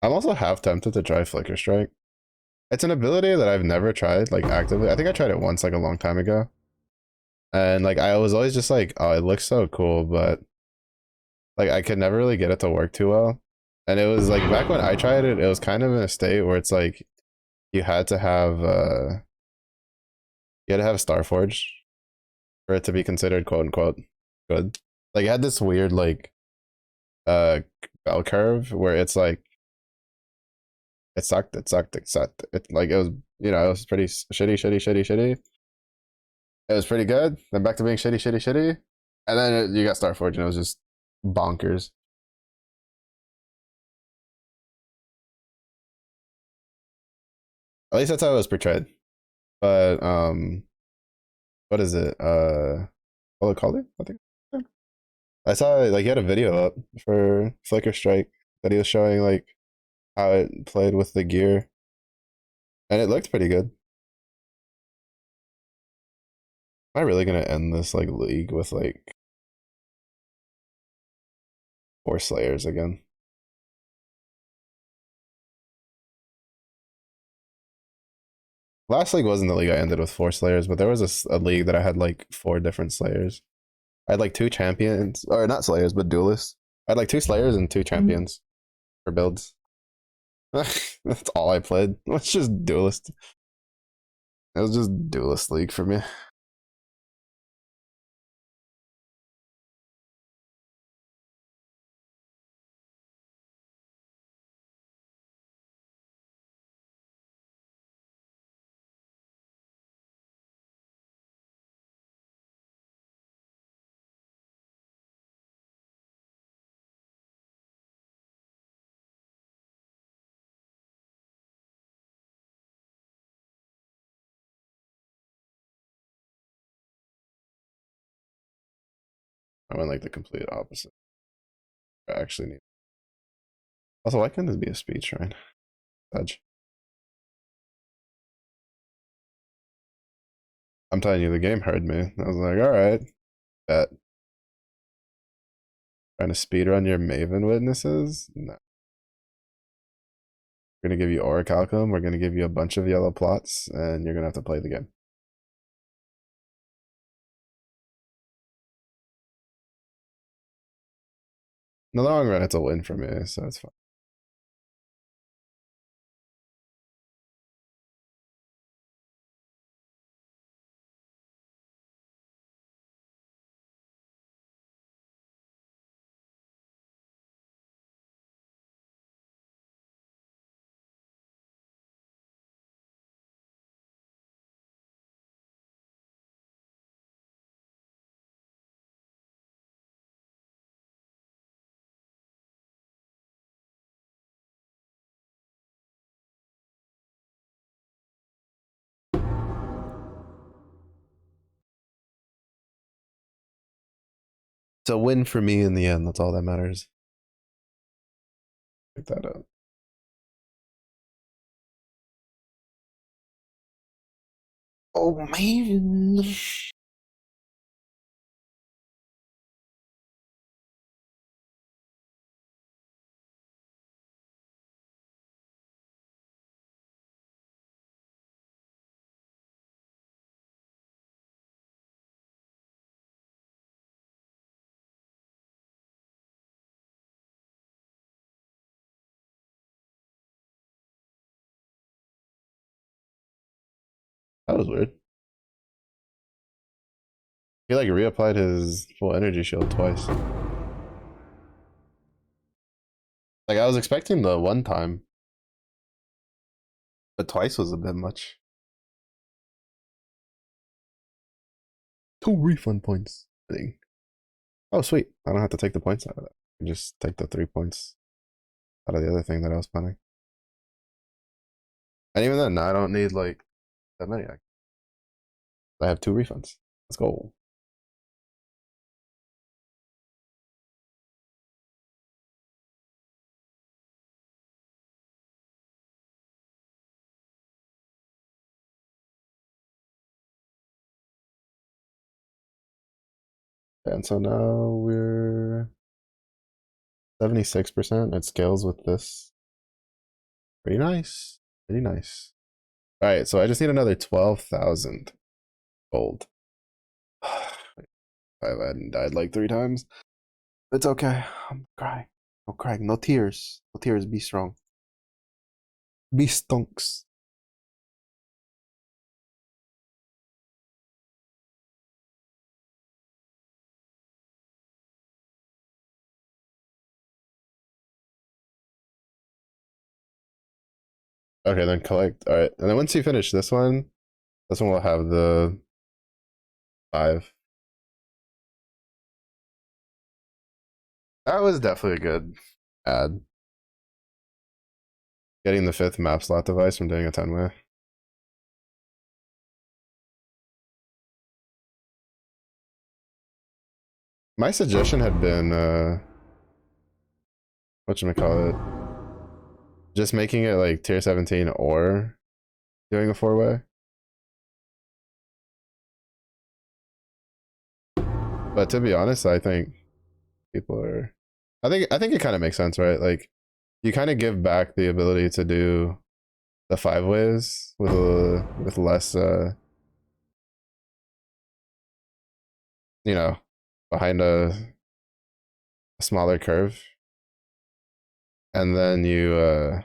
I'm also half tempted to try Flicker Strike. It's an ability that I've never tried like actively. I think I tried it once like a long time ago. And like I was always just like, oh, it looks so cool, but like I could never really get it to work too well. And it was like back when I tried it, it was kind of in a state where it's like you had to have you had to have Starforge for it to be considered quote unquote good. Like it had this weird like uh bell curve where it's like it sucked. It like it was, you know, it was pretty shitty. It was pretty good. Then back to being shitty. And then you got Starforge and it was just bonkers. At least that's how it was portrayed. But what is it? What called it? I think. I saw like he had a video up for Flicker Strike that he was showing like how it played with the gear, and it looked pretty good. Am I really gonna end this like league with like 4 Slayers again? Last league wasn't the league I ended with 4 Slayers, but there was a league that I had like 4 different Slayers. I had like 2 champions, or not Slayers, but duelists. I had like 2 Slayers and 2 champions for builds. That's all I played. It was just duelist. It was just duelist league for me. I went like the complete opposite. I actually need. Also, why couldn't this be a speed shrine? Fudge. I'm telling you, the game heard me. I was like, all right, bet. Trying to speedrun your Maven witnesses? No. We're gonna give you Orichalcum, we're gonna give you a bunch of yellow plots, and you're gonna have to play the game. In the long run, it's a win for me, so it's fine. It's a win for me in the end. That's all that matters. Pick that up. Oh man. That was weird. He like reapplied his full energy shield twice. Like I was expecting the one time, but twice was a bit much. 2 refund points. Oh sweet, I don't have to take the points out of that. I can just take the 3 points out of the other thing that I was planning. And even then, I don't need like that many. I have 2 refunds. Let's go. And so now we're 76%. It scales with this. Pretty nice. Pretty nice. All right, so I just need another 12,000 gold. I hadn't died like 3 times. It's okay. I'm crying. No crying. No tears. No tears. Be strong. Be stonks. Okay, then collect. All right, and then once you finish this one will have the 5. That was definitely a good ad. Getting the 5th map slot device from doing a 10-way. My suggestion had been whatchamacallit, just making it like tier 17 or doing a 4-way. But to be honest, I think people are I think it kind of makes sense, right? Like you kind of give back the ability to do the 5 ways with less you know, behind a smaller curve. And then you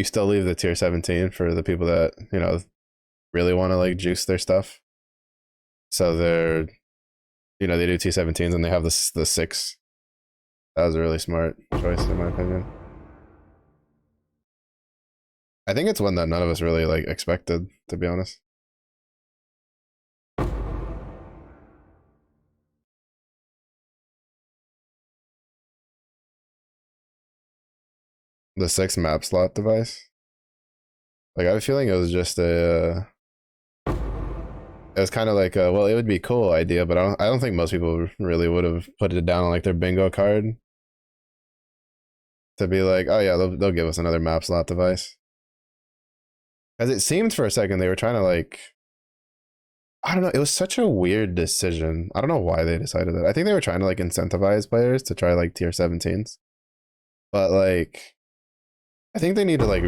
still leave the tier 17 for the people that, really want to like juice their stuff. So they're, they do T17s and they have the 6. That was a really smart choice in my opinion. I think it's one that none of us really like expected, to be honest. The 6 map slot device. Like I have a feeling it was just a it was kind of like a, well, it would be cool idea, but I don't think most people really would have put it down on like their bingo card to be like, oh yeah, they'll give us another map slot device. As it seemed for a second they were trying to like, I don't know, it was such a weird decision. I don't know why they decided that. I think they were trying to like incentivize players to try like tier 17s. But like I think they need to like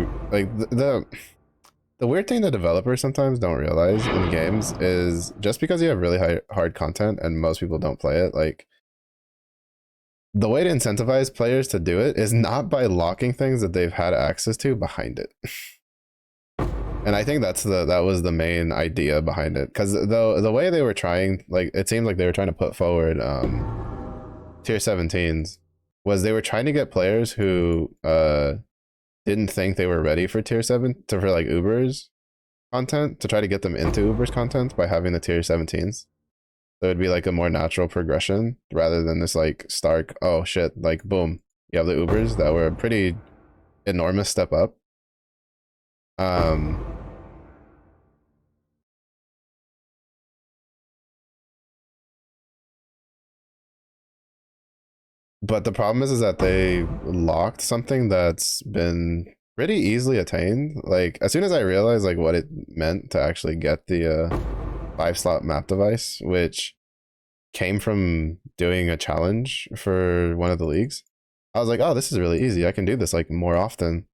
the weird thing that developers sometimes don't realize in games is just because you have really hard content and most people don't play it, like the way to incentivize players to do it is not by locking things that they've had access to behind it. And I think that was the main idea behind it, because the way they were trying, like it seems like they were trying to put forward tier 17s was they were trying to get players who didn't think they were ready for tier 7 for like Uber's content to try to get them into Uber's content by having the tier 17s. So it'd be like a more natural progression rather than this like stark, oh shit, like boom, you have the Ubers that were a pretty enormous step up. But the problem is that they locked something that's been pretty easily attained. Like as soon as I realized like what it meant to actually get the 5-slot map device, which came from doing a challenge for one of the leagues, I was like, oh, this is really easy. I can do this like more often.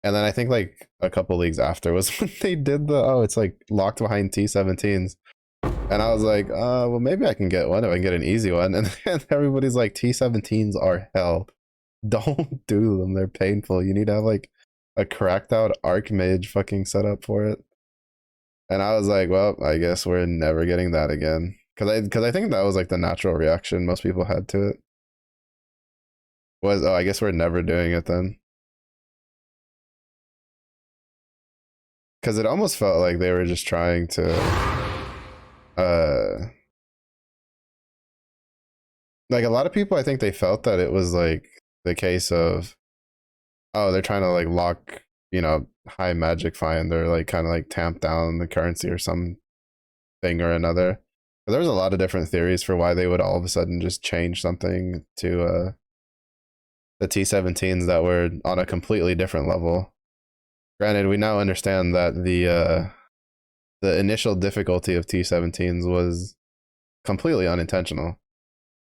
And then I think like a couple leagues after was when they did the, oh, it's like locked behind T17s. And I was like, well, maybe I can get one if I can get an easy one. And then everybody's like, T17s are hell. Don't do them. They're painful. You need to have like a cracked out Archmage fucking setup for it. And I was like, well, I guess we're never getting that again. Cause I think that was like the natural reaction most people had to it. Was, oh, I guess we're never doing it then. Cause it almost felt like they were just trying to like a lot of people, I think they felt that it was like the case of, oh, they're trying to like lock, you know, high magic find or like kind of like tamp down the currency or some thing or another. But there was a lot of different theories for why they would all of a sudden just change something to the T17s that were on a completely different level. Granted, we now understand that the initial difficulty of T17s was completely unintentional.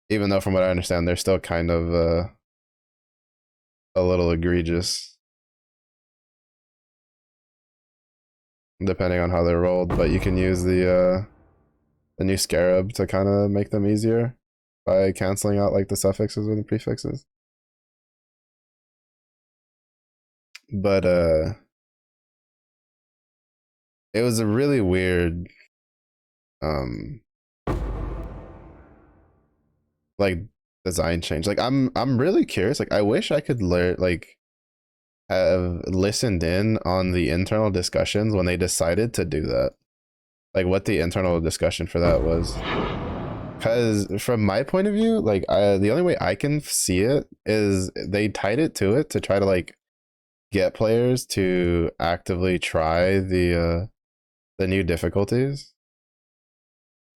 Even though from what I understand, they're still kind of a little egregious depending on how they're rolled, but you can use the new scarab to kind of make them easier by canceling out like the suffixes or the prefixes. But it was a really weird like design change. Like I'm really curious. Like I wish I could learn like have listened in on the internal discussions when they decided to do that. Like what the internal discussion for that was. Because from my point of view, like the only way I can see it is they tied it to it to try to like get players to actively try the new difficulties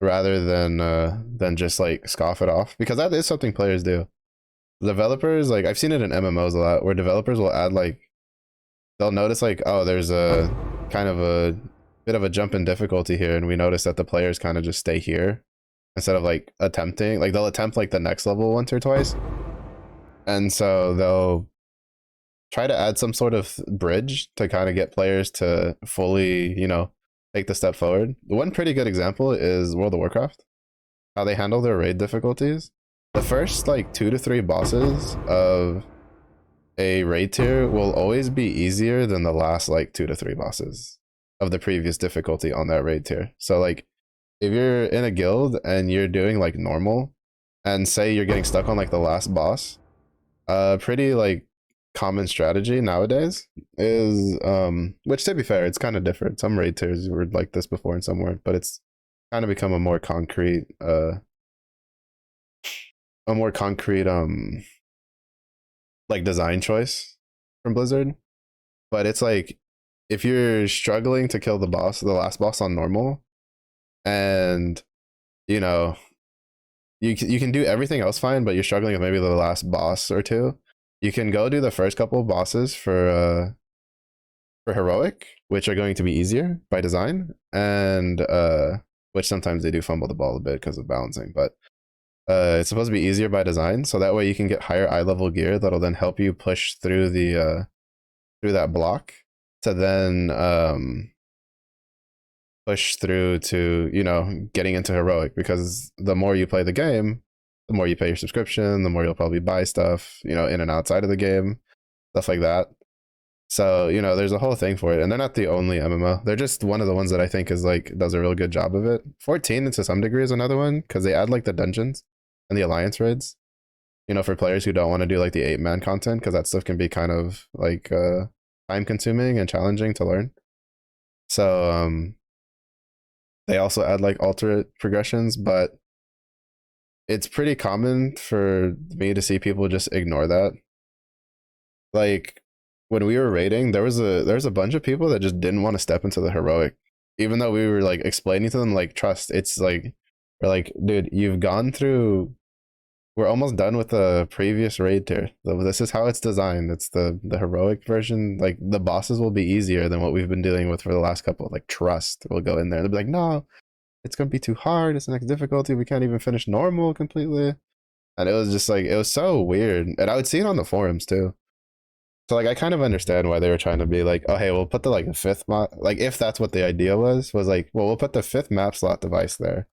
rather than just like scoff it off, because that is something players do. Developers, like I've seen it in MMOs a lot where developers will add like, they'll notice like, oh, there's a kind of a bit of a jump in difficulty here, and we notice that the players kind of just stay here instead of like attempting, like they'll attempt like the next level once or twice, and so they'll try to add some sort of bridge to kind of get players to fully, you know, take the step forward. One pretty good example is World of Warcraft, how they handle their raid difficulties. The first like 2 to 3 bosses of a raid tier will always be easier than the last like 2 to 3 bosses of the previous difficulty on that raid tier. So like if you're in a guild and you're doing like normal and say you're getting stuck on like the last boss, pretty like common strategy nowadays is which to be fair, it's kind of different. Some raid tiers were like this before and some weren't, but it's kind of become a more concrete like design choice from Blizzard. But it's like if you're struggling to kill the boss, the last boss on normal, and you know you can do everything else fine, but you're struggling with maybe the last boss or two, you can go do the first couple of bosses for heroic, which are going to be easier by design, and which sometimes they do fumble the ball a bit because of balancing, but it's supposed to be easier by design, so that way you can get higher eye level gear that'll then help you push through the through that block to then push through to, you know, getting into heroic, because the more you play the game, the more you pay your subscription, the more you'll probably buy stuff, you know, in and outside of the game, stuff like that. So, you know, there's a whole thing for it. And they're not the only MMO. They're just one of the ones that I think is like does a real good job of it. 14 to some degree is another one because they add like the dungeons and the alliance raids. You know, for players who don't want to do like the 8-man content, because that stuff can be kind of like time consuming and challenging to learn. So they also add like alternate progressions, but it's pretty common for me to see people just ignore that. Like when we were raiding, there was a bunch of people that just didn't want to step into the heroic, even though we were like explaining to them like trust. It's like we're like, dude, you've gone through. We're almost done with the previous raid tier. This is how it's designed. It's the heroic version. Like the bosses will be easier than what we've been dealing with for the last couple. Like trust, we'll go in there. They'll be like, no, it's gonna be too hard. It's the next difficulty. We can't even finish normal completely. And it was just like it was so weird. And I would see it on the forums too. So like I kind of understand why they were trying to be like, oh hey, we'll put the like fifth map, like if that's what the idea was like, well, we'll put the fifth map slot device there.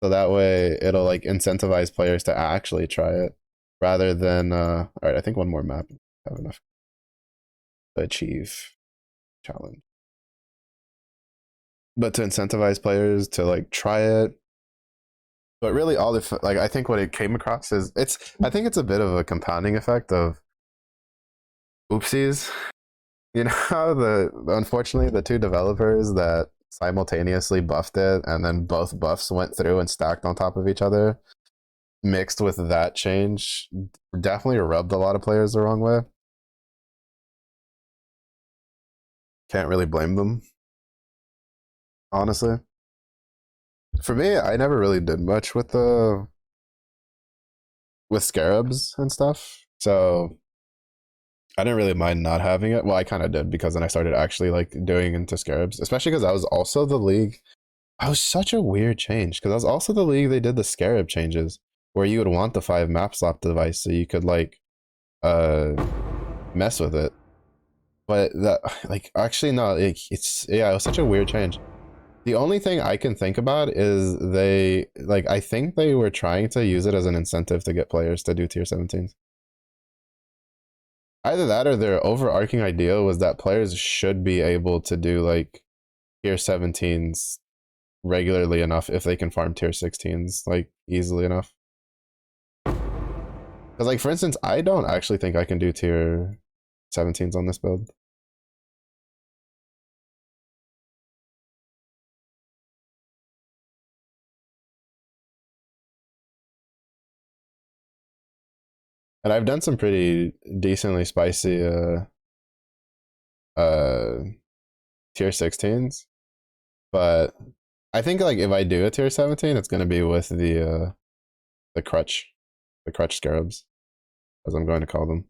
So that way it'll like incentivize players to actually try it rather than all right, I think one more map have enough to achieve challenge. But to incentivize players to like try it. But really all the like I think what it came across is I think it's a bit of a compounding effect of oopsies. You know, the unfortunately the two developers that simultaneously buffed it and then both buffs went through and stacked on top of each other, mixed with that change, definitely rubbed a lot of players the wrong way. Can't really blame them, honestly. For me, I never really did much with the with scarabs and stuff. So I didn't really mind not having it. Well, I kind of did because then I started actually like doing into scarabs, especially because I was also the league. I was such a weird change because I was also the league they did the scarab changes where you would want the 5 map slot device so you could like uh mess with it. But that like actually no, it's yeah, it was such a weird change. The only thing I can think about is they like I think they were trying to use it as an incentive to get players to do tier 17s. Either that or their overarching idea was that players should be able to do like tier 17s regularly enough if they can farm tier 16s like easily enough. Because like for instance, I don't actually think I can do tier 17s on this build. And I've done some pretty decently spicy uh tier 16s, but I think like if I do a tier 17, it's gonna be with the crutch, the crutch scarabs, as I'm going to call them.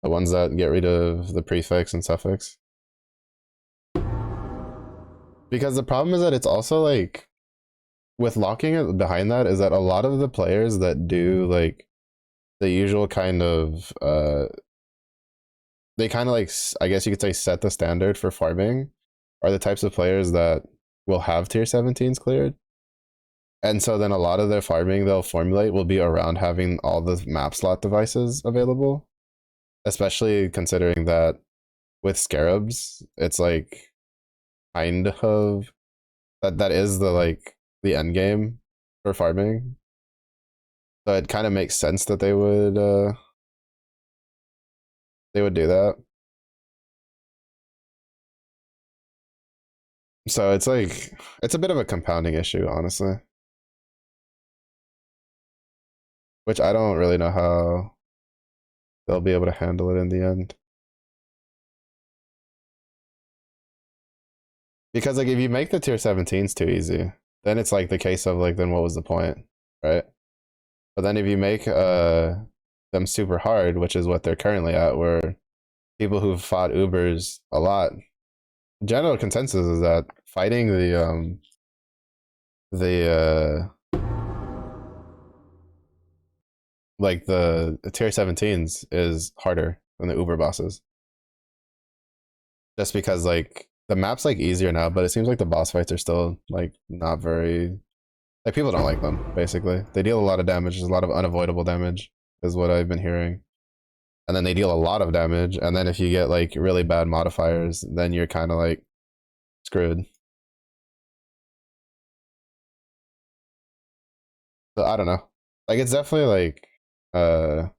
The ones that get rid of the prefix and suffix. Because the problem is that it's also like with locking it behind that is that a lot of the players that do like the usual kind of they kind of like I guess you could say set the standard for farming are the types of players that will have tier 17s cleared. And so then a lot of their farming they'll formulate will be around having all the map slot devices available, especially considering that with scarabs, it's like kind of that is the like the end game for farming. So it kind of makes sense that they would do that. So it's like it's a bit of a compounding issue, honestly, which I don't really know how they'll be able to handle it in the end. Because like if you make the tier 17s too easy, then it's like the case of like then what was the point, right? But then if you make them super hard, which is what they're currently at, where people who've fought Ubers a lot, general consensus is that fighting the like the tier 17s is harder than the Uber bosses. Just because like the map's like easier now, but it seems like the boss fights are still like not very like people don't like them, basically. They deal a lot of damage, there's a lot of unavoidable damage, is what I've been hearing. And then they deal a lot of damage, and then if you get like really bad modifiers, then you're kinda like screwed. So I don't know. Like it's definitely like uh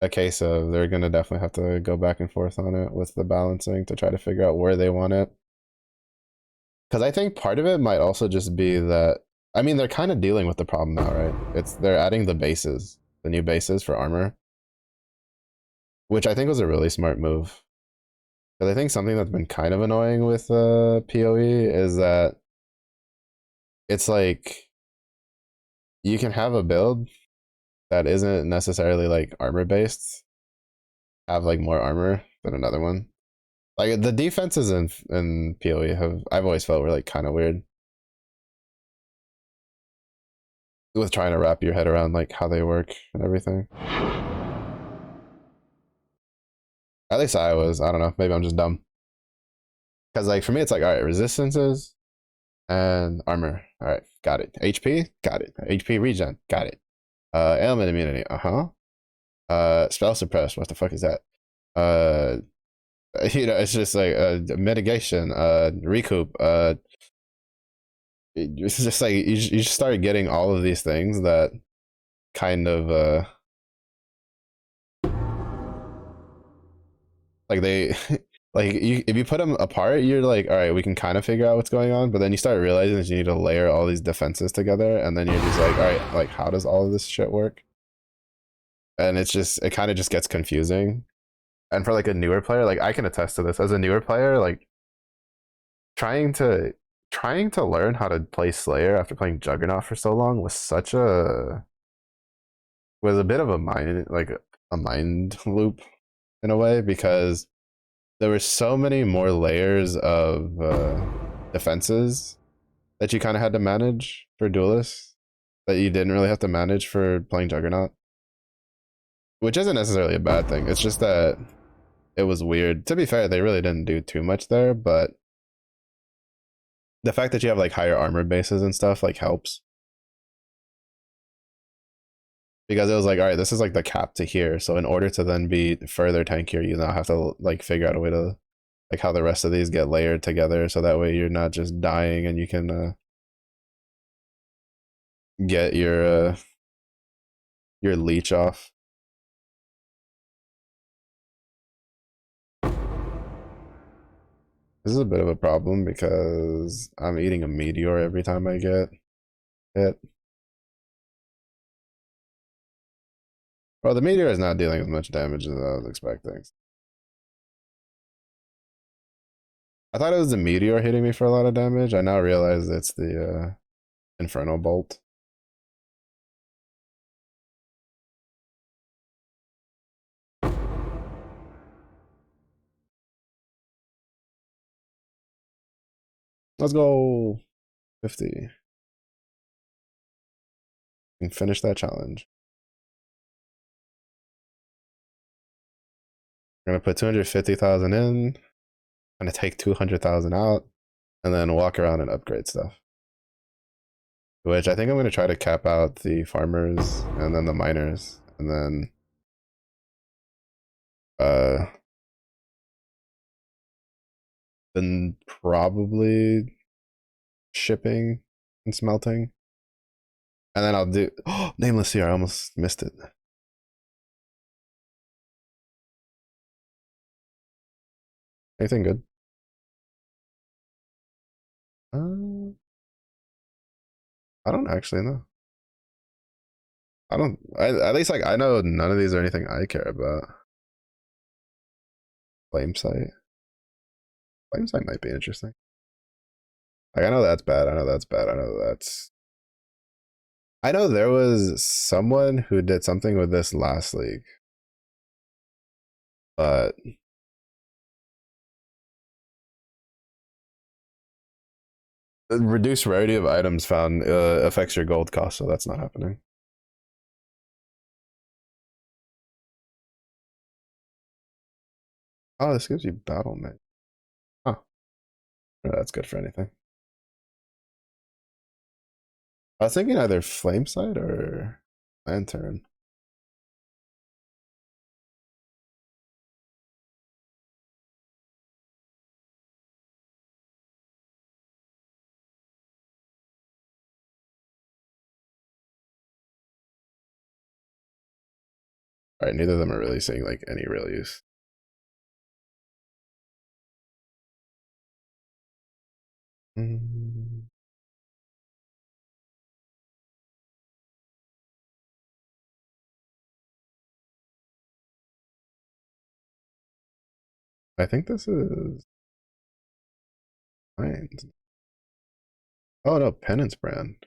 a case of they're gonna definitely have to go back and forth on it with the balancing to try to figure out where they want it. Because I think part of it might also just be that I mean they're kind of dealing with the problem now, right? It's they're adding the bases, the new bases for armor, which I think was a really smart move. Because I think something that's been kind of annoying with PoE is that it's like you can have a build that isn't necessarily like armor based, have like more armor than another one. Like the defenses in PoE have I've always felt were like kind of weird with trying to wrap your head around like how they work and everything. At least I was. I don't know. Maybe I'm just dumb. Because like for me, it's like all right, resistances and armor. All right, got it. HP, got it. HP regen, got it. Ailment immunity. Uh-huh. Spell suppress. What the fuck is that? Uh, it's just like mitigation. Recoup. It's just like you just start getting all of these things that kind of like they like you if you put them apart, you're like, all right, we can kind of figure out what's going on. But then you start realizing that you need to layer all these defenses together, and then you're just like, all right, like how does all of this shit work? And it's just it kind of just gets confusing. And for like a newer player, like I can attest to this as a newer player, like trying to trying to learn how to play Slayer after playing Juggernaut for so long was such a was a bit of a mind like a mind loop in a way because there were so many more layers of defenses that you kind of had to manage for duelists that you didn't really have to manage for playing Juggernaut, which isn't necessarily a bad thing. It's just that it was weird. To be fair, they really didn't do too much there, but the fact that you have like higher armor bases and stuff like helps because it was like, all right, this is like the cap to here. So in order to then be further tankier, you now have to like figure out a way to like how the rest of these get layered together, so that way you're not just dying and you can get your leech off. This is a bit of a problem because I'm eating a meteor every time I get hit. Well, the meteor is not dealing as much damage as I was expecting. I thought it was the meteor hitting me for a lot of damage. I now realize it's the infernal bolt. Let's go 50 and finish that challenge. We're gonna put 250,000 in. I'm gonna take 200,000 out, and then walk around and upgrade stuff. Which I think I'm gonna try to cap out the farmers and then the miners, and uh, then probably shipping and smelting, and then I'll do nameless here. I almost missed it. Anything good? Uh, I don't actually know. I don't. At least like I know none of these are anything I care about. Flame site. Flame site might be interesting. Like I know that's bad. I know that's bad. I know that's. I know there was someone who did something with this last league, but the reduced rarity of items found affects your gold cost, so that's not happening. Oh, this gives you battle mate. Huh. That's good for anything. I was thinking either flame side or lantern. All right, neither of them are really seeing like any real use. Mm, I think this is fine. Oh no, penance brand.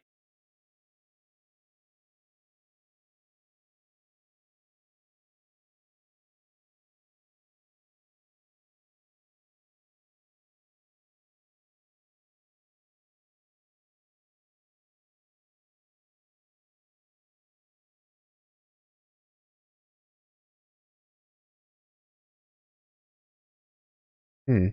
Hmm.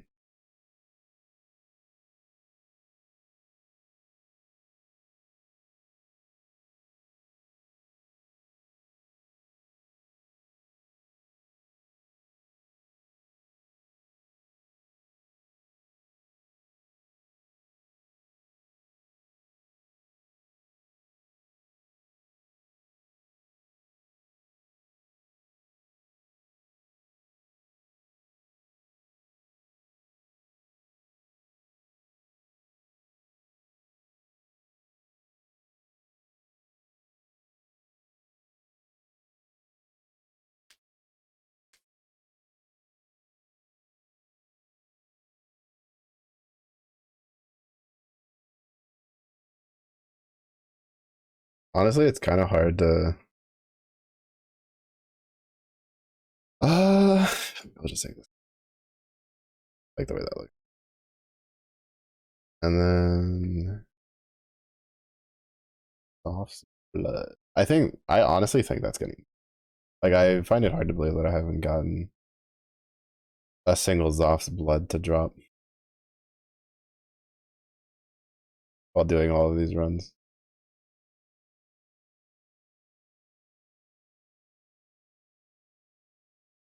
Honestly, it's kind of hard to. I'll just take this. Like the way that looks. And then soft blood. I honestly think that's getting like I find it hard to believe that I haven't gotten a single Zoph's blood to drop while doing all of these runs.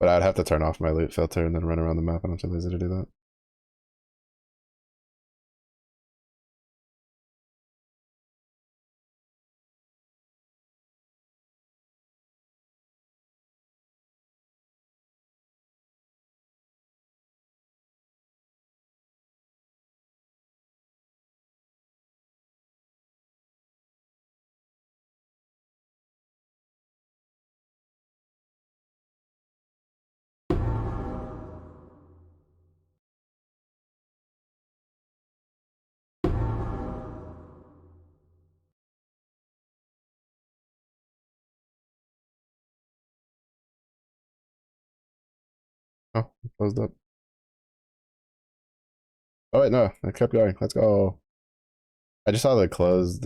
But I'd have to turn off my loot filter and then run around the map, and I'm too lazy to do that. Oh, closed up. Oh wait, no, I kept going. Let's go. I just saw the closed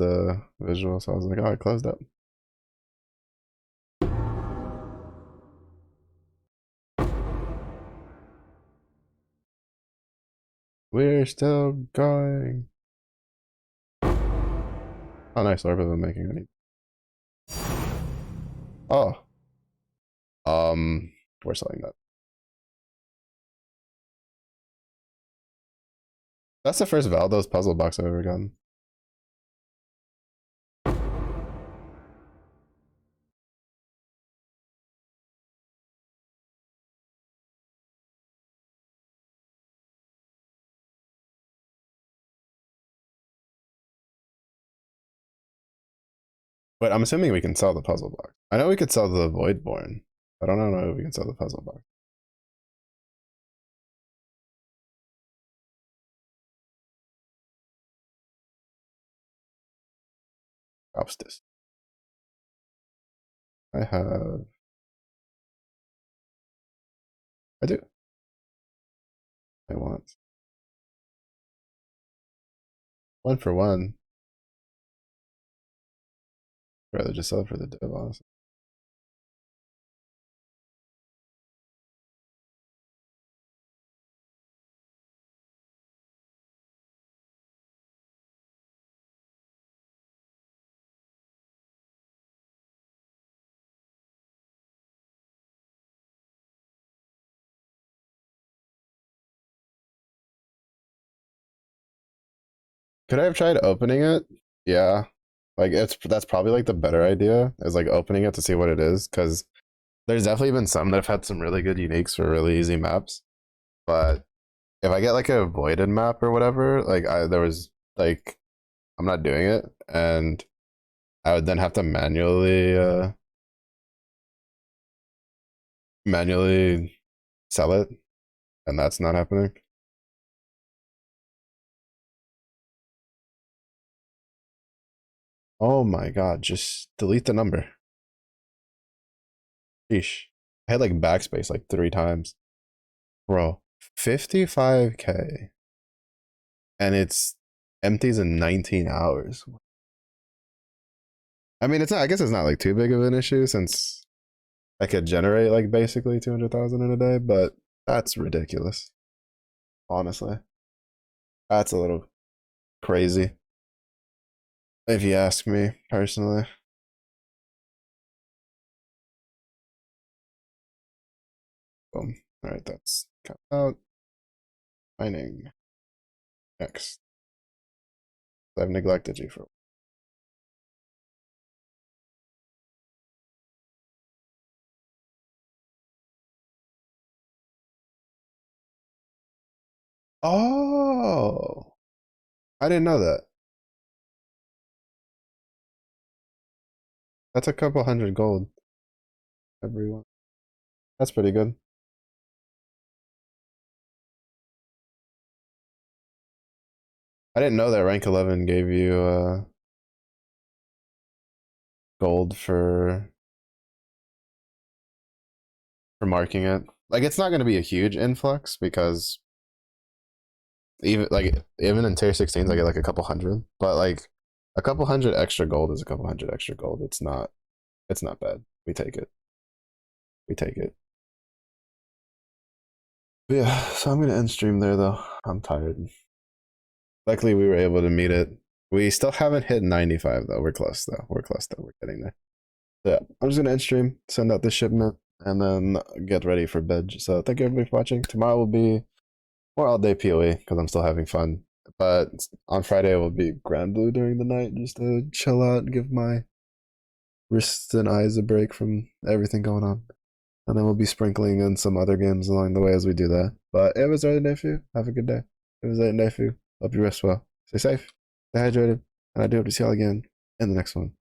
visual, so I was like, oh, it closed up. We're still going. Oh, nice orb of them making any. Oh, we're selling that. That's the first Valdo's puzzle box I've ever gotten. But I'm assuming we can sell the puzzle box. I know we could sell the Voidborn. I don't know if we can sell the puzzle box. Faustus. I have. I do. I want one for one. I'd rather just sell it for the div, honestly. Could I have tried opening it? Yeah. Like that's probably like the better idea is like opening it to see what it is, because there's definitely been some that have had some really good uniques for really easy maps. But if I get like a voided map or whatever, like there was like I'm not doing it, and I would then have to manually sell it, and that's not happening. Oh my god, just delete the number. Sheesh. I had like backspace like 3 times. Bro, 55K. And it's empties in 19 hours. I mean, it's not, I guess it's not like too big of an issue since I could generate like basically 200,000 in a day, but that's ridiculous. Honestly, that's a little crazy if you ask me personally. Boom. All right, that's cut out. Mining. Next. I've neglected you for. Oh, I didn't know that. That's a couple hundred gold. Everyone. That's pretty good. I didn't know that rank 11 gave you gold for marking it. Like it's not going to be a huge influx because even in tier 16s I get like a couple hundred, but like a couple hundred extra gold is a couple hundred extra gold. It's not bad. We take it. We take it. But yeah, so I'm gonna end stream there though. I'm tired. Luckily we were able to meet it. We still haven't hit 95 though. We're close though. We're close though. We're getting there. So yeah, I'm just gonna end stream, send out the shipment, and then get ready for bed. So thank you everybody for watching. Tomorrow will be more all day PoE because I'm still having fun. But on Friday it will be Grand Blue during the night just to chill out and give my wrists and eyes a break from everything going on. And then we'll be sprinkling in some other games along the way as we do that. But it was early day for you. Have a good day. It was late day for you. Hope you rest well. Stay safe. Stay hydrated. And I do hope to see y'all again in the next one.